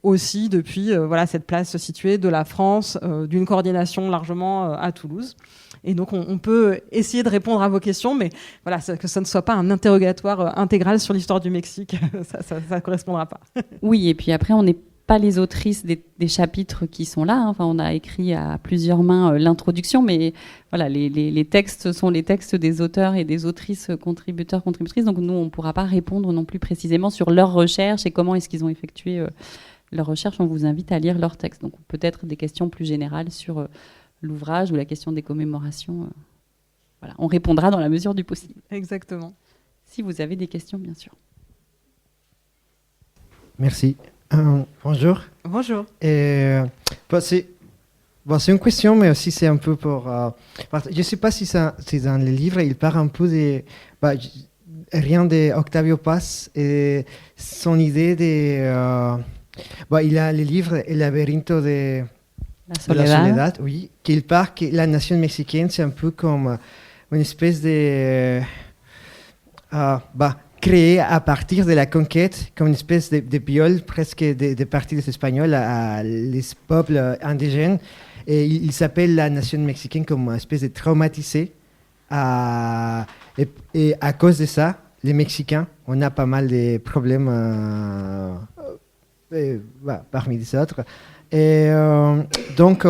aussi depuis cette place située de la France, d'une coordination largement à Toulouse. Et donc, on peut essayer de répondre à vos questions, mais voilà, que ça ne soit pas un interrogatoire intégral sur l'histoire du Mexique, ça ne correspondra pas. Oui, et puis après, on n'est pas les autrices des chapitres qui sont là. Enfin, on a écrit à plusieurs mains l'introduction, mais voilà, les textes sont les textes des auteurs et des autrices, contributeurs, contributrices. Donc, nous, on ne pourra pas répondre non plus précisément sur leurs recherches et comment est-ce qu'ils ont effectué leurs recherches. On vous invite à lire leurs textes. Donc, peut-être des questions plus générales sur l'ouvrage ou la question des commémorations. Voilà, on répondra dans la mesure du possible. Exactement. Si vous avez des questions, bien sûr. Merci. Bonjour. Bonjour. C'est une question, mais aussi c'est un peu pour... je ne sais pas si dans le livre, il parle un peu de... rien d'Octavio Paz et son idée de... il a le livre El laberinto de la Soledad, oui, qu'il parle que la nation mexicaine, c'est un peu comme une espèce de... créé à partir de la conquête, comme une espèce de viol presque de partie des Espagnols à les peuples indigènes. Et il s'appelle la nation mexicaine comme une espèce de traumatisé. Et à cause de ça, les Mexicains, on a pas mal de problèmes parmi les autres. Et donc,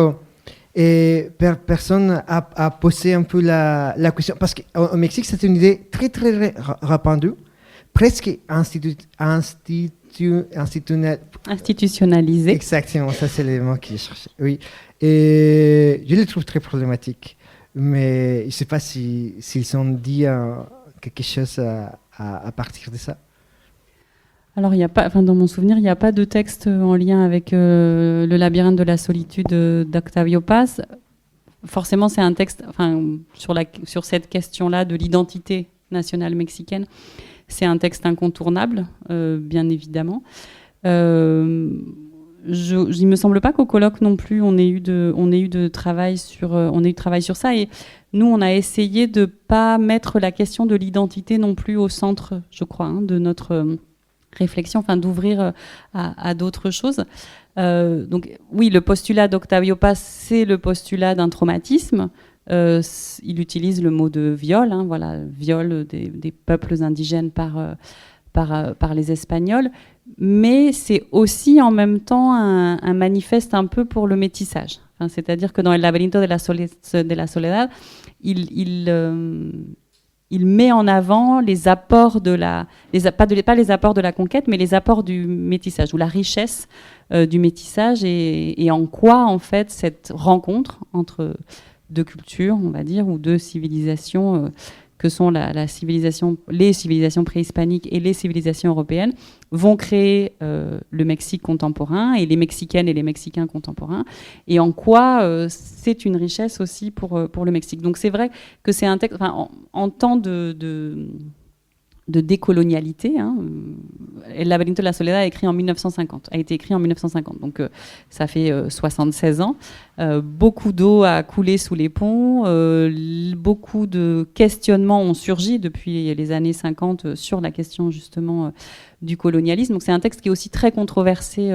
personne a posé un peu la question. Parce qu'au Mexique, c'est une idée très, très répandue, presque institutionnalisée. Exactement, ça c'est le mot que je cherchais. Oui. Et je le trouve très problématique. Mais je ne sais pas s'ils ont dit quelque chose à partir de ça. Alors, dans mon souvenir, il n'y a pas de texte en lien avec le labyrinthe de la solitude d'Octavio Paz. Forcément, c'est un texte sur cette question-là de l'identité nationale mexicaine. C'est un texte incontournable, bien évidemment. Il ne me semble pas qu'au colloque non plus, on ait eu travail sur ça. Et nous, on a essayé de ne pas mettre la question de l'identité non plus au centre, je crois, de réflexion, enfin d'ouvrir à d'autres choses. Donc oui, le postulat d'Octavio Paz, c'est le postulat d'un traumatisme. Il utilise le mot de viol, voilà, viol des peuples indigènes par les Espagnols, mais c'est aussi en même temps un manifeste un peu pour le métissage. Enfin, c'est-à-dire que dans El laberinto de la soledad, il met en avant les apports pas les apports de la conquête, mais les apports du métissage, ou la richesse du métissage, et en quoi, en fait, cette rencontre entre deux cultures, on va dire, ou deux civilisations, que sont les civilisations préhispaniques et les civilisations européennes, vont créer le Mexique contemporain et les Mexicaines et les Mexicains contemporains, et en quoi c'est une richesse aussi pour le Mexique. Donc c'est vrai que c'est un texte, en temps de décolonialité. El laberinto de la soledad a été écrit en 1950. Donc ça fait 76 ans. Beaucoup d'eau a coulé sous les ponts. Beaucoup de questionnements ont surgi depuis les années 50 sur la question justement du colonialisme. Donc c'est un texte qui est aussi très controversé,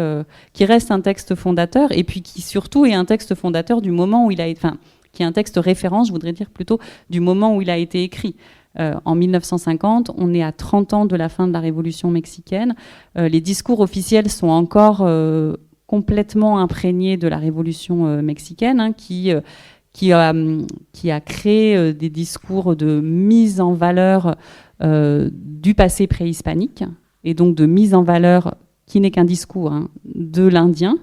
qui reste un texte fondateur, et puis qui surtout est un texte fondateur du moment où il a été, qui est un texte référence, je voudrais dire plutôt, du moment où il a été écrit. En 1950, on est à 30 ans de la fin de la Révolution mexicaine. Les discours officiels sont encore complètement imprégnés de la Révolution mexicaine, qui a créé des discours de mise en valeur du passé préhispanique, et donc de mise en valeur, qui n'est qu'un discours, de l'Indien.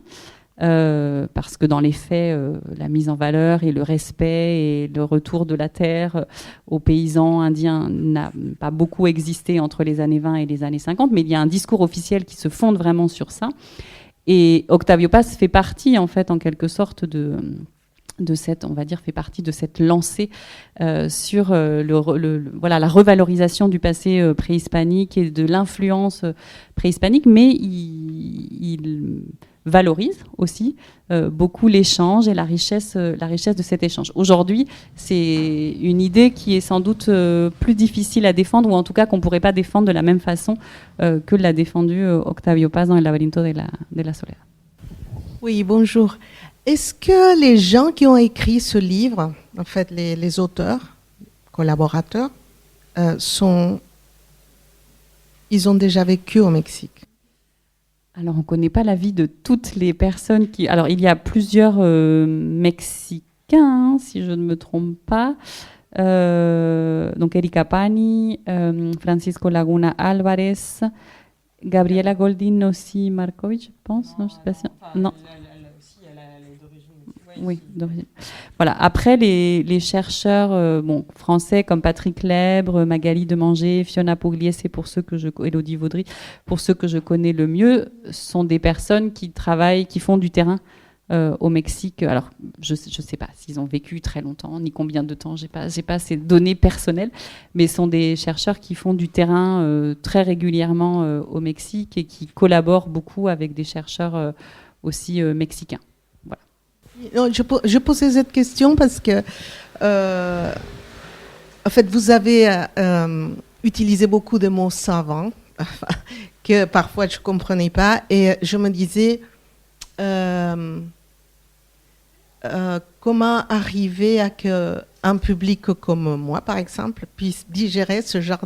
Parce que dans les faits, la mise en valeur et le respect et le retour de la terre aux paysans indiens n'a pas beaucoup existé entre les années 20 et les années 50, mais il y a un discours officiel qui se fonde vraiment sur ça. Et Octavio Paz fait partie, en fait, en quelque sorte, de cette, on va dire, fait partie de cette lancée sur la revalorisation du passé préhispanique et de l'influence préhispanique, mais il valorise aussi beaucoup l'échange et la richesse de cet échange. Aujourd'hui, c'est une idée qui est sans doute plus difficile à défendre, ou en tout cas qu'on ne pourrait pas défendre de la même façon que l'a défendu Octavio Paz dans El laberinto de la soledad. Oui, bonjour. Est-ce que les gens qui ont écrit ce livre, en fait les auteurs, collaborateurs, ils ont déjà vécu au Mexique? Alors, on ne connaît pas la vie de toutes les personnes qui... Alors, il y a plusieurs Mexicains, si je ne me trompe pas. Donc, Erika Pani, Francisco Laguna Álvarez, Gabriela Goldin-Nossi Markovitch, je pense. Non, je sais pas si... Non. Oui, d'origine. Voilà. Après, les chercheurs français comme Patrick Lèbre, Magali Demanger, Fiona Pugliese, Élodie Vaudry, pour ceux que je connais le mieux, sont des personnes qui font du terrain au Mexique. Alors, je sais pas s'ils ont vécu très longtemps, ni combien de temps, j'ai pas ces données personnelles, mais sont des chercheurs qui font du terrain très régulièrement au Mexique, et qui collaborent beaucoup avec des chercheurs aussi mexicains. Non, je posais cette question parce que, en fait, vous avez utilisé beaucoup de mots savants que parfois je ne comprenais pas, et je me disais comment arriver à qu'un public comme moi, par exemple, puisse digérer ce genre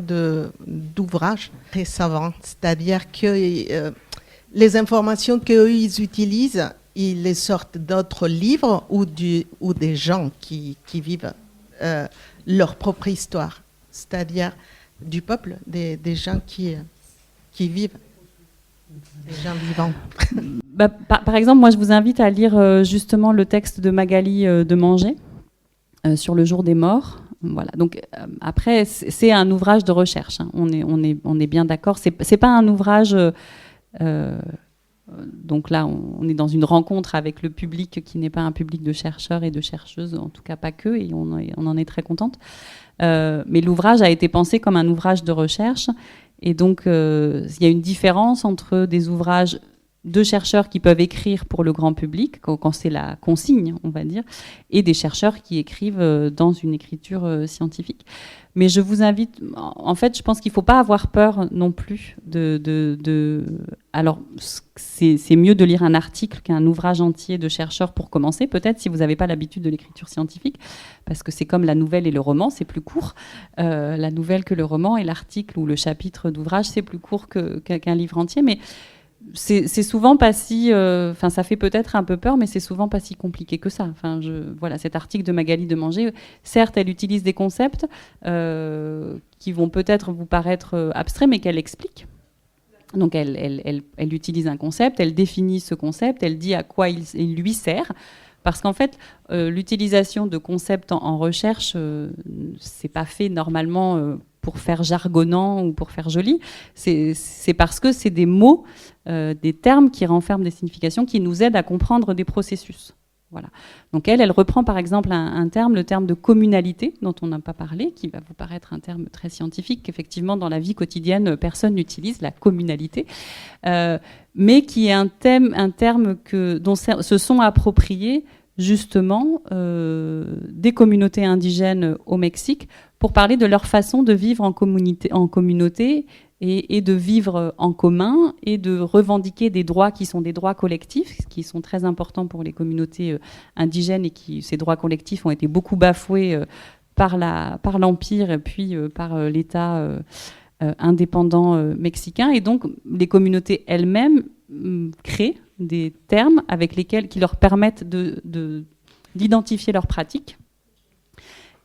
d'ouvrage très savant, c'est-à-dire que les informations qu'eux ils utilisent, ils les sortent d'autres livres ou des gens qui vivent leur propre histoire, c'est-à-dire du peuple, des gens qui vivent, des gens vivants. Par exemple, moi je vous invite à lire justement le texte de Magali Demanger sur le jour des morts. Voilà. Donc après, c'est un ouvrage de recherche, on est bien d'accord. C'est pas un ouvrage... donc là, on est dans une rencontre avec le public qui n'est pas un public de chercheurs et de chercheuses, en tout cas pas que, et on en est très contente. Mais l'ouvrage a été pensé comme un ouvrage de recherche, et donc il y a une différence entre des ouvrages de chercheurs qui peuvent écrire pour le grand public, quand c'est la consigne, on va dire, et des chercheurs qui écrivent dans une écriture scientifique. Mais je vous invite, en fait, je pense qu'il ne faut pas avoir peur non plus Alors, c'est mieux de lire un article qu'un ouvrage entier de chercheurs pour commencer, peut-être si vous n'avez pas l'habitude de l'écriture scientifique, parce que c'est comme la nouvelle et le roman, c'est plus court. La nouvelle que le roman, et l'article ou le chapitre d'ouvrage, c'est plus court qu'un livre entier, mais c'est souvent pas si... ça fait peut-être un peu peur, mais c'est souvent pas si compliqué que ça. Voilà, cet article de Magali Demanger, certes, elle utilise des concepts qui vont peut-être vous paraître abstraits, mais qu'elle explique. Donc, elle utilise un concept, elle définit ce concept, elle dit à quoi il lui sert. Parce qu'en fait, l'utilisation de concepts en recherche, c'est pas fait normalement pour faire jargonnant ou pour faire joli. C'est parce que c'est des mots, des termes qui renferment des significations, qui nous aident à comprendre des processus. Voilà. Donc elle reprend par exemple un terme, le terme de communalité, dont on n'a pas parlé, qui va vous paraître un terme très scientifique, qu'effectivement dans la vie quotidienne, personne n'utilise, la communalité, mais qui est un terme dont se sont appropriés justement des communautés indigènes au Mexique pour parler de leur façon de vivre en communauté et de vivre en commun et de revendiquer des droits qui sont des droits collectifs, qui sont très importants pour les communautés indigènes et ces droits collectifs ont été beaucoup bafoués par l'Empire et puis par l'État indépendant mexicain. Et donc, les communautés elles-mêmes créent des termes qui leur permettent d'identifier leurs pratiques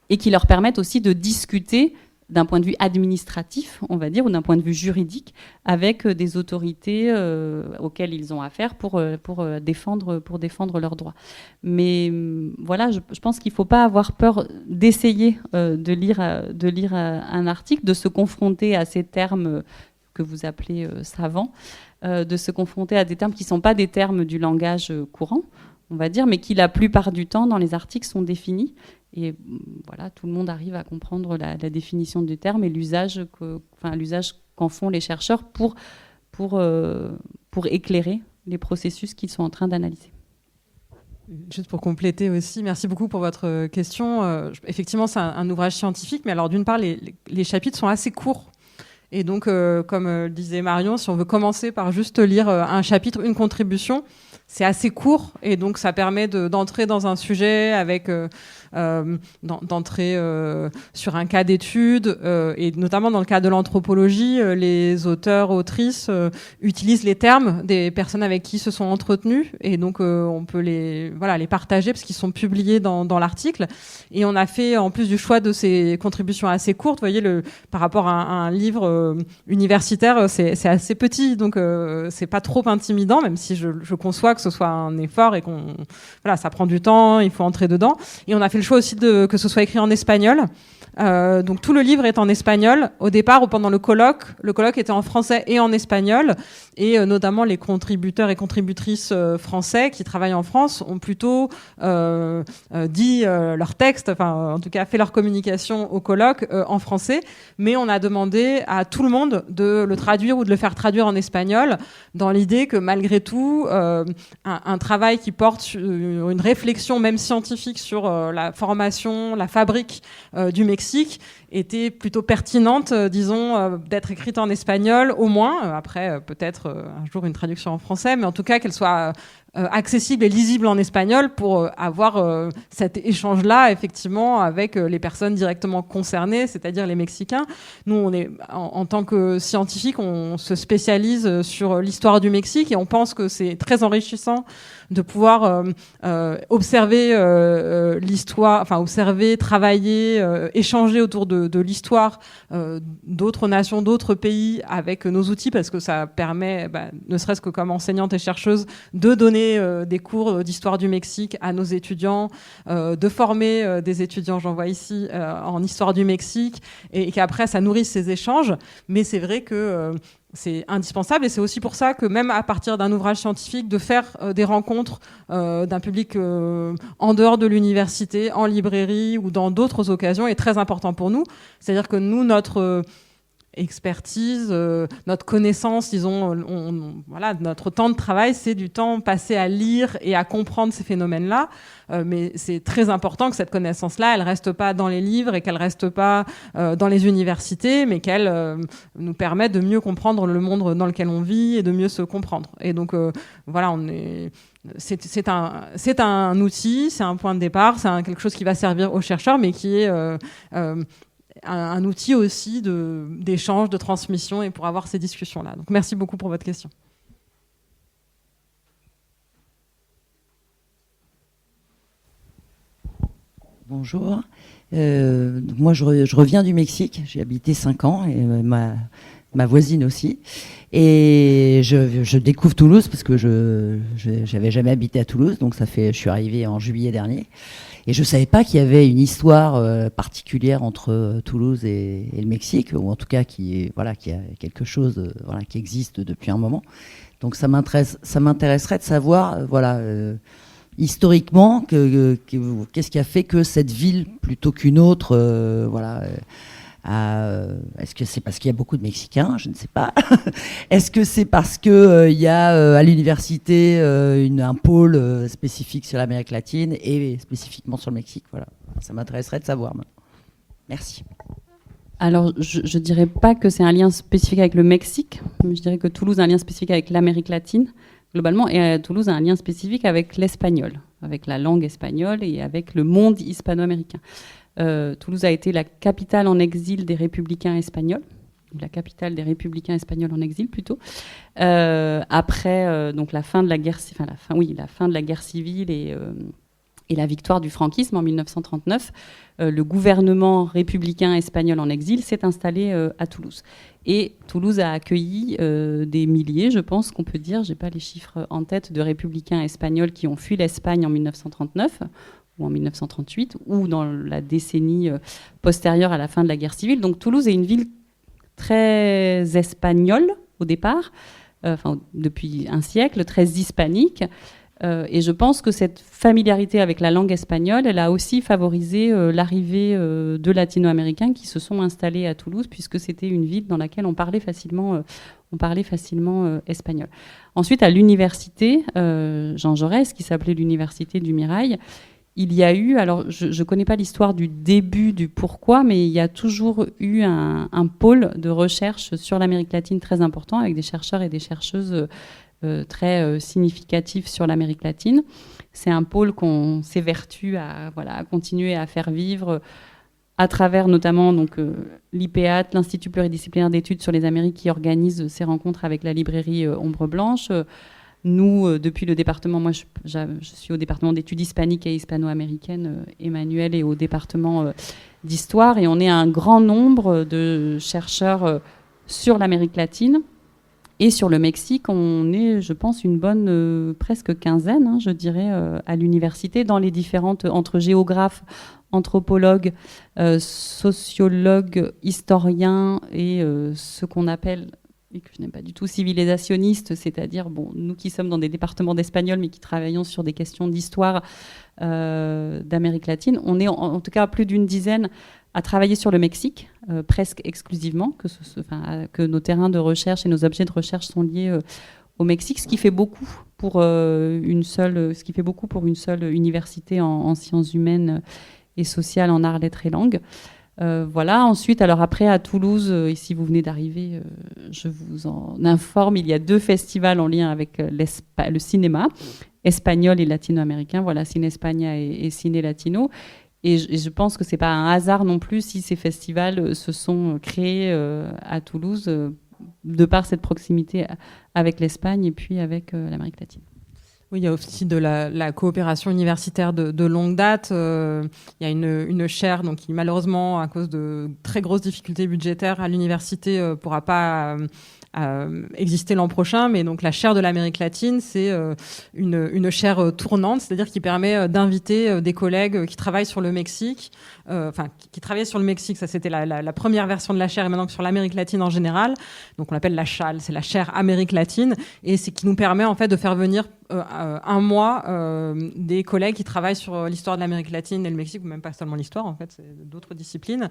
et qui leur permettent aussi de discuter d'un point de vue administratif, on va dire, ou d'un point de vue juridique, avec des autorités auxquelles ils ont affaire pour défendre leurs droits. Mais voilà, je pense qu'il ne faut pas avoir peur d'essayer de lire un article, de se confronter à ces termes que vous appelez savants, de se confronter à des termes qui ne sont pas des termes du langage courant, on va dire, mais qui la plupart du temps dans les articles sont définis. Et voilà, tout le monde arrive à comprendre la définition du terme et l'usage qu'en font les chercheurs pour éclairer les processus qu'ils sont en train d'analyser. Juste pour compléter aussi, merci beaucoup pour votre question. Effectivement, c'est un ouvrage scientifique, mais alors d'une part, les chapitres sont assez courts. Et donc, comme disait Marion, si on veut commencer par juste lire un chapitre, une contribution, c'est assez court et donc ça permet d'entrer dans un sujet avec d'entrer sur un cas d'étude et notamment dans le cas de l'anthropologie, les auteurs, autrices utilisent les termes des personnes avec qui ils se sont entretenus et donc on peut les partager parce qu'ils sont publiés dans l'article. Et on a fait, en plus du choix de ces contributions assez courtes, vous voyez, par rapport à un livre universitaire, c'est assez petit, donc c'est pas trop intimidant, même si je conçois que ce soit un effort et ça prend du temps, il faut entrer dedans. Et on a fait le choix aussi que ce soit écrit en espagnol. Donc tout le livre est en espagnol. Au départ, ou pendant le colloque était en français et en espagnol. Et notamment les contributeurs et contributrices français qui travaillent en France ont plutôt dit leur texte, enfin en tout cas fait leur communication au colloque en français. Mais on a demandé à tout le monde de le traduire ou de le faire traduire en espagnol, dans l'idée que malgré tout, un travail qui porte sur une réflexion même scientifique sur la formation, la fabrique du Mexique était plutôt pertinente, disons, d'être écrite en espagnol au moins. Après, peut-être un jour une traduction en français, mais en tout cas qu'elle soit accessible et lisible en espagnol pour avoir cet échange-là, effectivement, avec les personnes directement concernées, c'est-à-dire les Mexicains. Nous, on est, en tant que scientifiques, on se spécialise sur l'histoire du Mexique et on pense que c'est très enrichissant de pouvoir observer l'histoire, enfin observer, travailler, échanger autour de l'histoire d'autres nations, d'autres pays avec nos outils, parce que ça permet, ne serait-ce que comme enseignante et chercheuse, de donner des cours d'histoire du Mexique à nos étudiants, de former des étudiants, j'en vois ici, en histoire du Mexique, et qu'après ça nourrisse ces échanges. Mais c'est vrai que c'est indispensable et c'est aussi pour ça que même à partir d'un ouvrage scientifique, de faire des rencontres d'un public en dehors de l'université, en librairie ou dans d'autres occasions est très important pour nous. C'est-à-dire que nous, notre expertise, notre connaissance, disons, voilà, notre temps de travail, c'est du temps passé à lire et à comprendre ces phénomènes-là. Mais c'est très important que cette connaissance-là, elle reste pas dans les livres et qu'elle reste pas dans les universités, mais qu'elle nous permette de mieux comprendre le monde dans lequel on vit et de mieux se comprendre. Et donc, voilà, c'est un outil, c'est un point de départ, c'est quelque chose qui va servir aux chercheurs, mais qui est un outil aussi d'échange, de transmission et pour avoir ces discussions-là. Donc merci beaucoup pour votre question. Bonjour. Moi, je reviens du Mexique. J'ai habité 5 ans et ma voisine aussi. Et je découvre Toulouse parce que je n'avais jamais habité à Toulouse. Donc je suis arrivée en juillet dernier. Et je ne savais pas qu'il y avait une histoire particulière entre Toulouse et le Mexique, ou en tout cas qu'il y a quelque chose qui existe depuis un moment. Donc ça m'intéresserait de savoir, historiquement, qu'est-ce qui a fait que cette ville, plutôt qu'une autre, est-ce que c'est parce qu'il y a beaucoup de Mexicains? Je ne sais pas. Est-ce que c'est parce qu'il y a à l'université un pôle spécifique sur l'Amérique latine et spécifiquement sur le Mexique? Voilà. Ça m'intéresserait de savoir. Merci. Alors, je ne dirais pas que c'est un lien spécifique avec le Mexique, mais je dirais que Toulouse a un lien spécifique avec l'Amérique latine, globalement, et Toulouse a un lien spécifique avec l'espagnol, avec la langue espagnole et avec le monde hispano-américain. Toulouse a été la capitale en exil des républicains espagnols, la capitale des républicains espagnols en exil plutôt. Après donc la fin de la guerre civile et la victoire du franquisme en 1939, le gouvernement républicain espagnol en exil s'est installé à Toulouse. Et Toulouse a accueilli des milliers, je pense qu'on peut dire, j'ai pas les chiffres en tête, de républicains espagnols qui ont fui l'Espagne en 1939 ou en 1938, ou dans la décennie postérieure à la fin de la guerre civile. Donc Toulouse est une ville très espagnole au départ, depuis un siècle, très hispanique. Et je pense que cette familiarité avec la langue espagnole, elle a aussi favorisé l'arrivée de latino-américains qui se sont installés à Toulouse, puisque c'était une ville dans laquelle on parlait facilement espagnol. Ensuite, à l'université Jean Jaurès, qui s'appelait l'université du Mirail, il y a eu, alors je ne connais pas l'histoire du début, du pourquoi, mais il y a toujours eu un pôle de recherche sur l'Amérique latine très important, avec des chercheurs et des chercheuses très significatifs sur l'Amérique latine. C'est un pôle qu'on s'évertue à continuer à faire vivre à travers notamment l'IPEAT, l'Institut pluridisciplinaire d'études sur les Amériques, qui organise ces rencontres avec la librairie Ombre Blanche. Nous, depuis le département, moi je suis au département d'études hispaniques et hispano-américaines, Emmanuel, et au département d'histoire, et on est un grand nombre de chercheurs sur l'Amérique latine. Et sur le Mexique, on est, je pense, une bonne presque quinzaine, je dirais, à l'université, dans les différentes, entre géographes, anthropologues, sociologues, historiens et ce qu'on appelle, et que je n'aime pas du tout, civilisationnistes, c'est-à-dire nous qui sommes dans des départements d'espagnol mais qui travaillons sur des questions d'histoire d'Amérique latine. On est en tout cas plus d'une dizaine à travailler sur le Mexique, presque exclusivement, que nos terrains de recherche et nos objets de recherche sont liés au Mexique, ce qui fait beaucoup pour une seule université en sciences humaines et sociales, en arts, lettres et langues. Voilà. Ensuite, alors après, à Toulouse, et si vous venez d'arriver, je vous en informe, il y a 2 festivals en lien avec le cinéma, espagnol et latino-américain. Voilà, Cine España et Cine Latino. Et je pense que ce n'est pas un hasard non plus si ces festivals se sont créés à Toulouse, de par cette proximité avec l'Espagne et puis avec l'Amérique latine. Oui, il y a aussi de la coopération universitaire de longue date. Il y a une chaire qui, malheureusement, à cause de très grosses difficultés budgétaires à l'université, ne pourra pas exister l'an prochain. Mais donc, la chaire de l'Amérique latine, c'est une chaire tournante, c'est-à-dire qui permet d'inviter des collègues qui travaillent sur le Mexique, qui travaillaient sur le Mexique. Ça, c'était la première version de la chaire, et maintenant sur l'Amérique latine en général. Donc, on l'appelle la CHAL, c'est la chaire Amérique latine, et c'est qui nous permet en fait de faire venir un mois des collègues qui travaillent sur l'histoire de l'Amérique latine et le Mexique, ou même pas seulement l'histoire, en fait, c'est d'autres disciplines.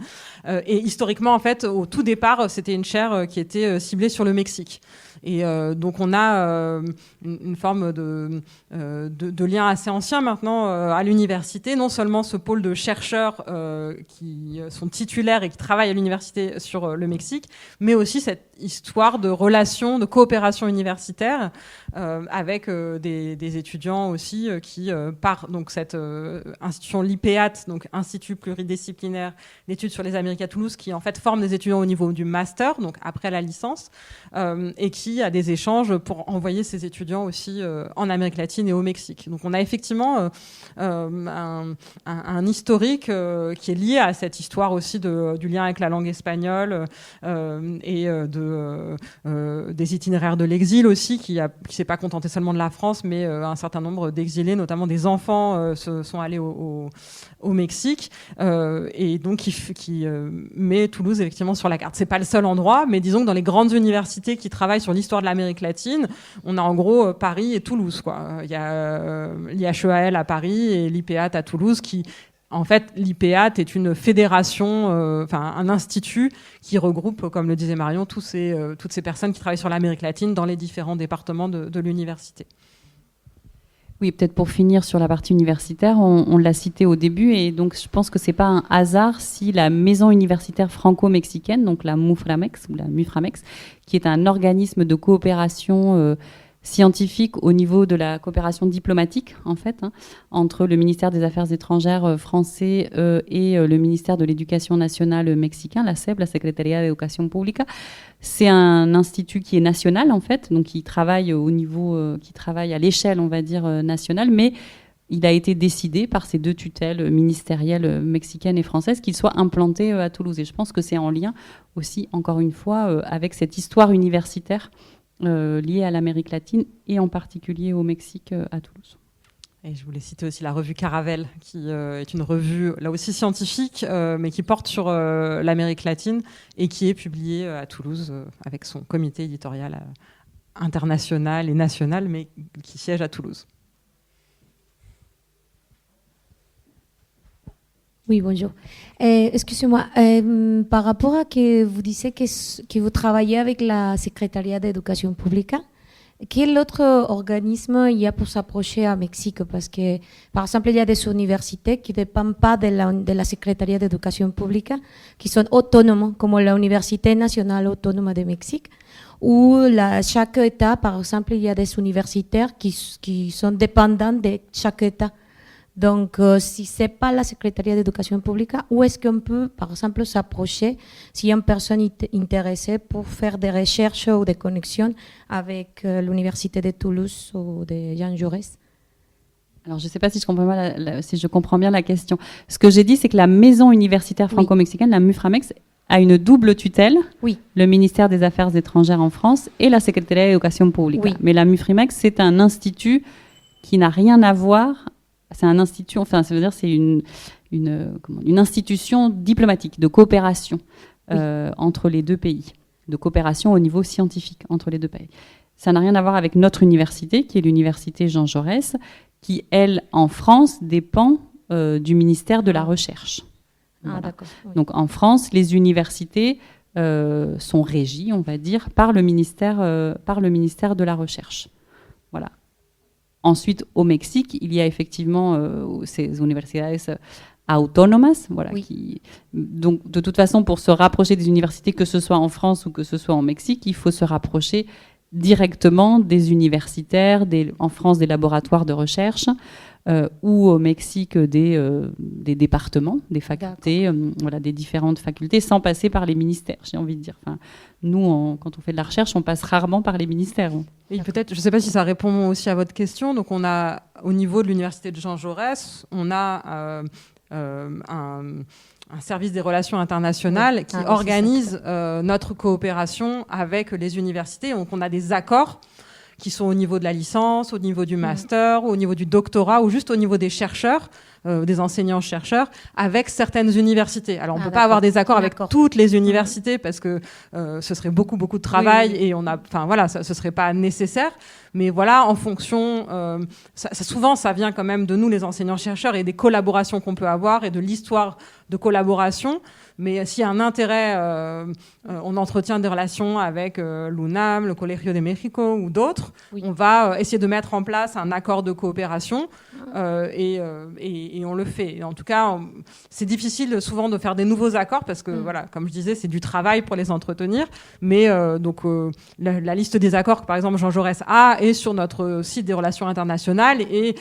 Et historiquement, en fait, au tout départ, c'était une chaire qui était ciblée sur le Mexique. Et donc on a une forme de lien assez ancien maintenant à l'université, non seulement ce pôle de chercheurs qui sont titulaires et qui travaillent à l'université sur le Mexique, mais aussi cette histoire de relations, de coopération universitaire avec des étudiants aussi qui par donc cette institution l'IPEAT, donc Institut pluridisciplinaire d'études sur les Amériques à Toulouse, qui en fait forme des étudiants au niveau du master, donc après la licence, et qui a des échanges pour envoyer ces étudiants aussi en Amérique latine et au Mexique. Donc on a effectivement un historique qui est lié à cette histoire aussi du lien avec la langue espagnole et des itinéraires de l'exil aussi, qui s'est pas contenté seulement de la France, mais un certain nombre d'exilés, notamment des enfants, sont allés au Mexique, et donc qui met Toulouse effectivement sur la carte. C'est pas le seul endroit, mais disons que dans les grandes universités qui travaillent sur l'histoire de l'Amérique latine, on a en gros Paris et Toulouse, quoi. Il y a l'IHEAL à Paris et l'IPEAT à Toulouse qui... En fait, l'IPEAT est une fédération, un institut qui regroupe, comme le disait Marion, toutes ces personnes qui travaillent sur l'Amérique latine dans les différents départements de l'université. Oui, peut-être pour finir sur la partie universitaire, on l'a cité au début, et donc je pense que c'est pas un hasard si la maison universitaire franco-mexicaine, donc la MUFRAMEX, ou la MUFRAMEX, qui est un organisme de coopération scientifique au niveau de la coopération diplomatique, en fait, entre le ministère des Affaires étrangères français et le ministère de l'Éducation nationale mexicain, la SEP, la Secretaría de Educación Pública. C'est un institut qui est national, en fait, donc qui travaille qui travaille à l'échelle, on va dire, nationale, mais il a été décidé par ces deux tutelles ministérielles mexicaines et françaises qu'il soit implanté à Toulouse. Et je pense que c'est en lien aussi, encore une fois, avec cette histoire universitaire liée à l'Amérique latine et en particulier au Mexique à Toulouse. Et je voulais citer aussi la revue Caravel, qui est une revue là aussi scientifique, mais qui porte sur l'Amérique latine et qui est publiée à Toulouse avec son comité éditorial international et national, mais qui siège à Toulouse. Oui, bonjour. Excusez-moi, par rapport à que vous disiez que vous travaillez avec la Secretaría de Educación Pública, quel autre organisme il y a pour s'approcher à Mexique? Parce que, par exemple, il y a des universités qui ne dépendent pas de la Secretaría de Educación Pública, qui sont autonomes, comme la Université nationale autonome de Mexique, où chaque État, par exemple, il y a des universitaires qui sont dépendants de chaque État. Donc, si ce n'est pas la Secretaría de Educación Pública, où est-ce qu'on peut, par exemple, s'approcher s'il y a une personne intéressée pour faire des recherches ou des connexions avec l'Université de Toulouse ou de Jean Jaurès? Alors, je ne sais pas si je comprends bien la question. Ce que j'ai dit, c'est que la maison universitaire franco-mexicaine, la MUFRAMEX, a une double tutelle, le ministère des Affaires étrangères en France et la Secretaría de Educación Pública. Oui. Mais la MUFRAMEX, c'est un institut qui n'a rien à voir. C'est un institut, enfin, ça veut dire c'est une institution diplomatique de coopération entre les deux pays, de coopération au niveau scientifique entre les deux pays. Ça n'a rien à voir avec notre université, qui est l'université Jean Jaurès, qui, elle, en France, dépend du ministère de la Recherche. Voilà. D'accord. Oui. Donc, en France, les universités sont régies, on va dire, par le ministère de la Recherche. Voilà. Ensuite, au Mexique, il y a effectivement ces universidades autónomas, voilà, donc de toute façon, pour se rapprocher des universités, que ce soit en France ou que ce soit en Mexique, il faut se rapprocher directement des universitaires, en France des laboratoires de recherche, ou au Mexique des départements, des facultés, voilà, des différentes facultés, sans passer par les ministères, j'ai envie de dire. Enfin, nous, quand on fait de la recherche, on passe rarement par les ministères. Et peut-être, je ne sais pas si ça répond aussi à votre question. Donc, on a, au niveau de l'université de Jean Jaurès, on a un service des relations internationales qui organise notre coopération avec les universités. Donc, on a des accords qui sont au niveau de la licence, au niveau du master, au niveau du doctorat ou juste au niveau des chercheurs des enseignants-chercheurs avec certaines universités. Alors, on ne peut pas d'accord. avoir des accords avec D'accord. toutes les universités parce que ce serait beaucoup de travail et ce serait pas nécessaire. Mais voilà, en fonction, souvent ça vient quand même de nous les enseignants-chercheurs et des collaborations qu'on peut avoir et de l'histoire de collaboration. Mais s'il y a un intérêt, on entretient des relations avec l'UNAM, le Colegio de México ou d'autres, on va essayer de mettre en place un accord de coopération et on le fait. Et en tout cas, c'est difficile souvent de faire des nouveaux accords parce que, voilà, comme je disais, c'est du travail pour les entretenir. Mais la liste des accords que, par exemple, Jean Jaurès a est sur notre site des relations internationales et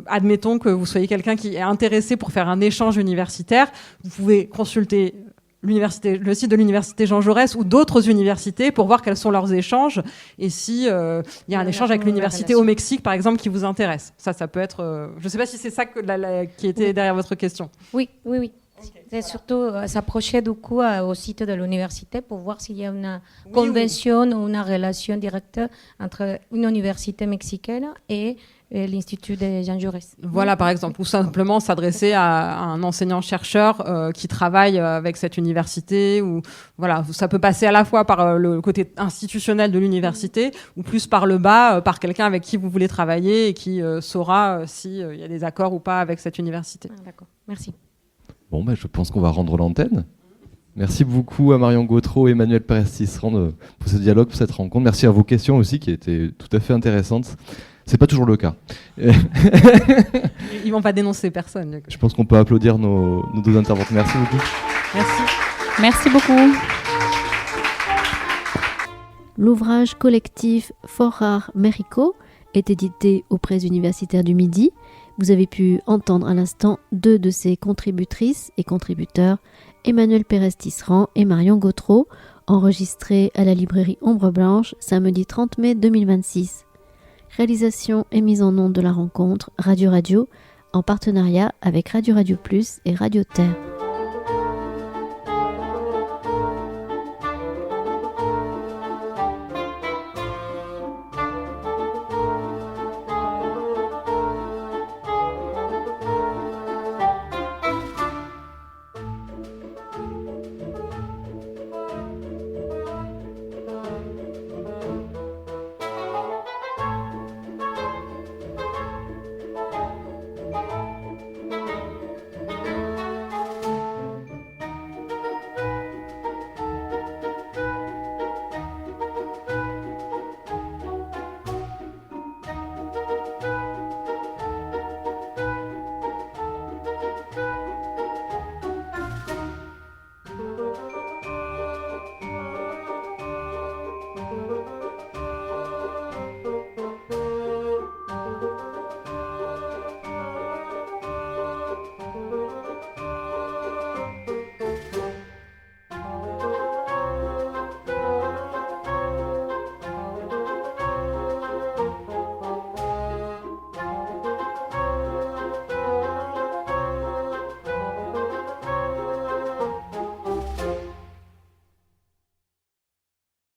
admettons que vous soyez quelqu'un qui est intéressé pour faire un échange universitaire, vous pouvez consulter le site de l'université Jean Jaurès ou d'autres universités pour voir quels sont leurs échanges et si y a un échange avec l'université au Mexique, par exemple, qui vous intéresse. Ça peut être... je ne sais pas si c'est ça qui était derrière votre question. Oui. C'est surtout s'approcher du coup au site de l'université pour voir s'il y a une convention ou une relation directe entre une université mexicaine et l'Institut de Jean Jaurès. Voilà, par exemple, ou simplement s'adresser à un enseignant-chercheur qui travaille avec cette université. Ou voilà, ça peut passer à la fois par le côté institutionnel de l'université ou plus par le bas, par quelqu'un avec qui vous voulez travailler et qui saura s'il y a des accords ou pas avec cette université. D'accord, merci. Bon, je pense qu'on va rendre l'antenne. Merci beaucoup à Marion Gautreau et Emmanuel Pérez-Tisserand pour ce dialogue, pour cette rencontre. Merci à vos questions aussi qui étaient tout à fait intéressantes. C'est pas toujours le cas. Ils vont pas dénoncer personne. Je pense qu'on peut applaudir nos deux intervenants. Merci beaucoup. Merci. Merci beaucoup. L'ouvrage collectif Fort Rare Mérico est édité aux Presses universitaires du Midi. Vous avez pu entendre à l'instant deux de ses contributrices et contributeurs, Emmanuel Pérez-Tisserand et Marion Gautreau, enregistrés à la librairie Ombre Blanche, samedi 30 mai 2026. Réalisation et mise en onde de la rencontre Radio, en partenariat avec Radio Plus et Radio Terre.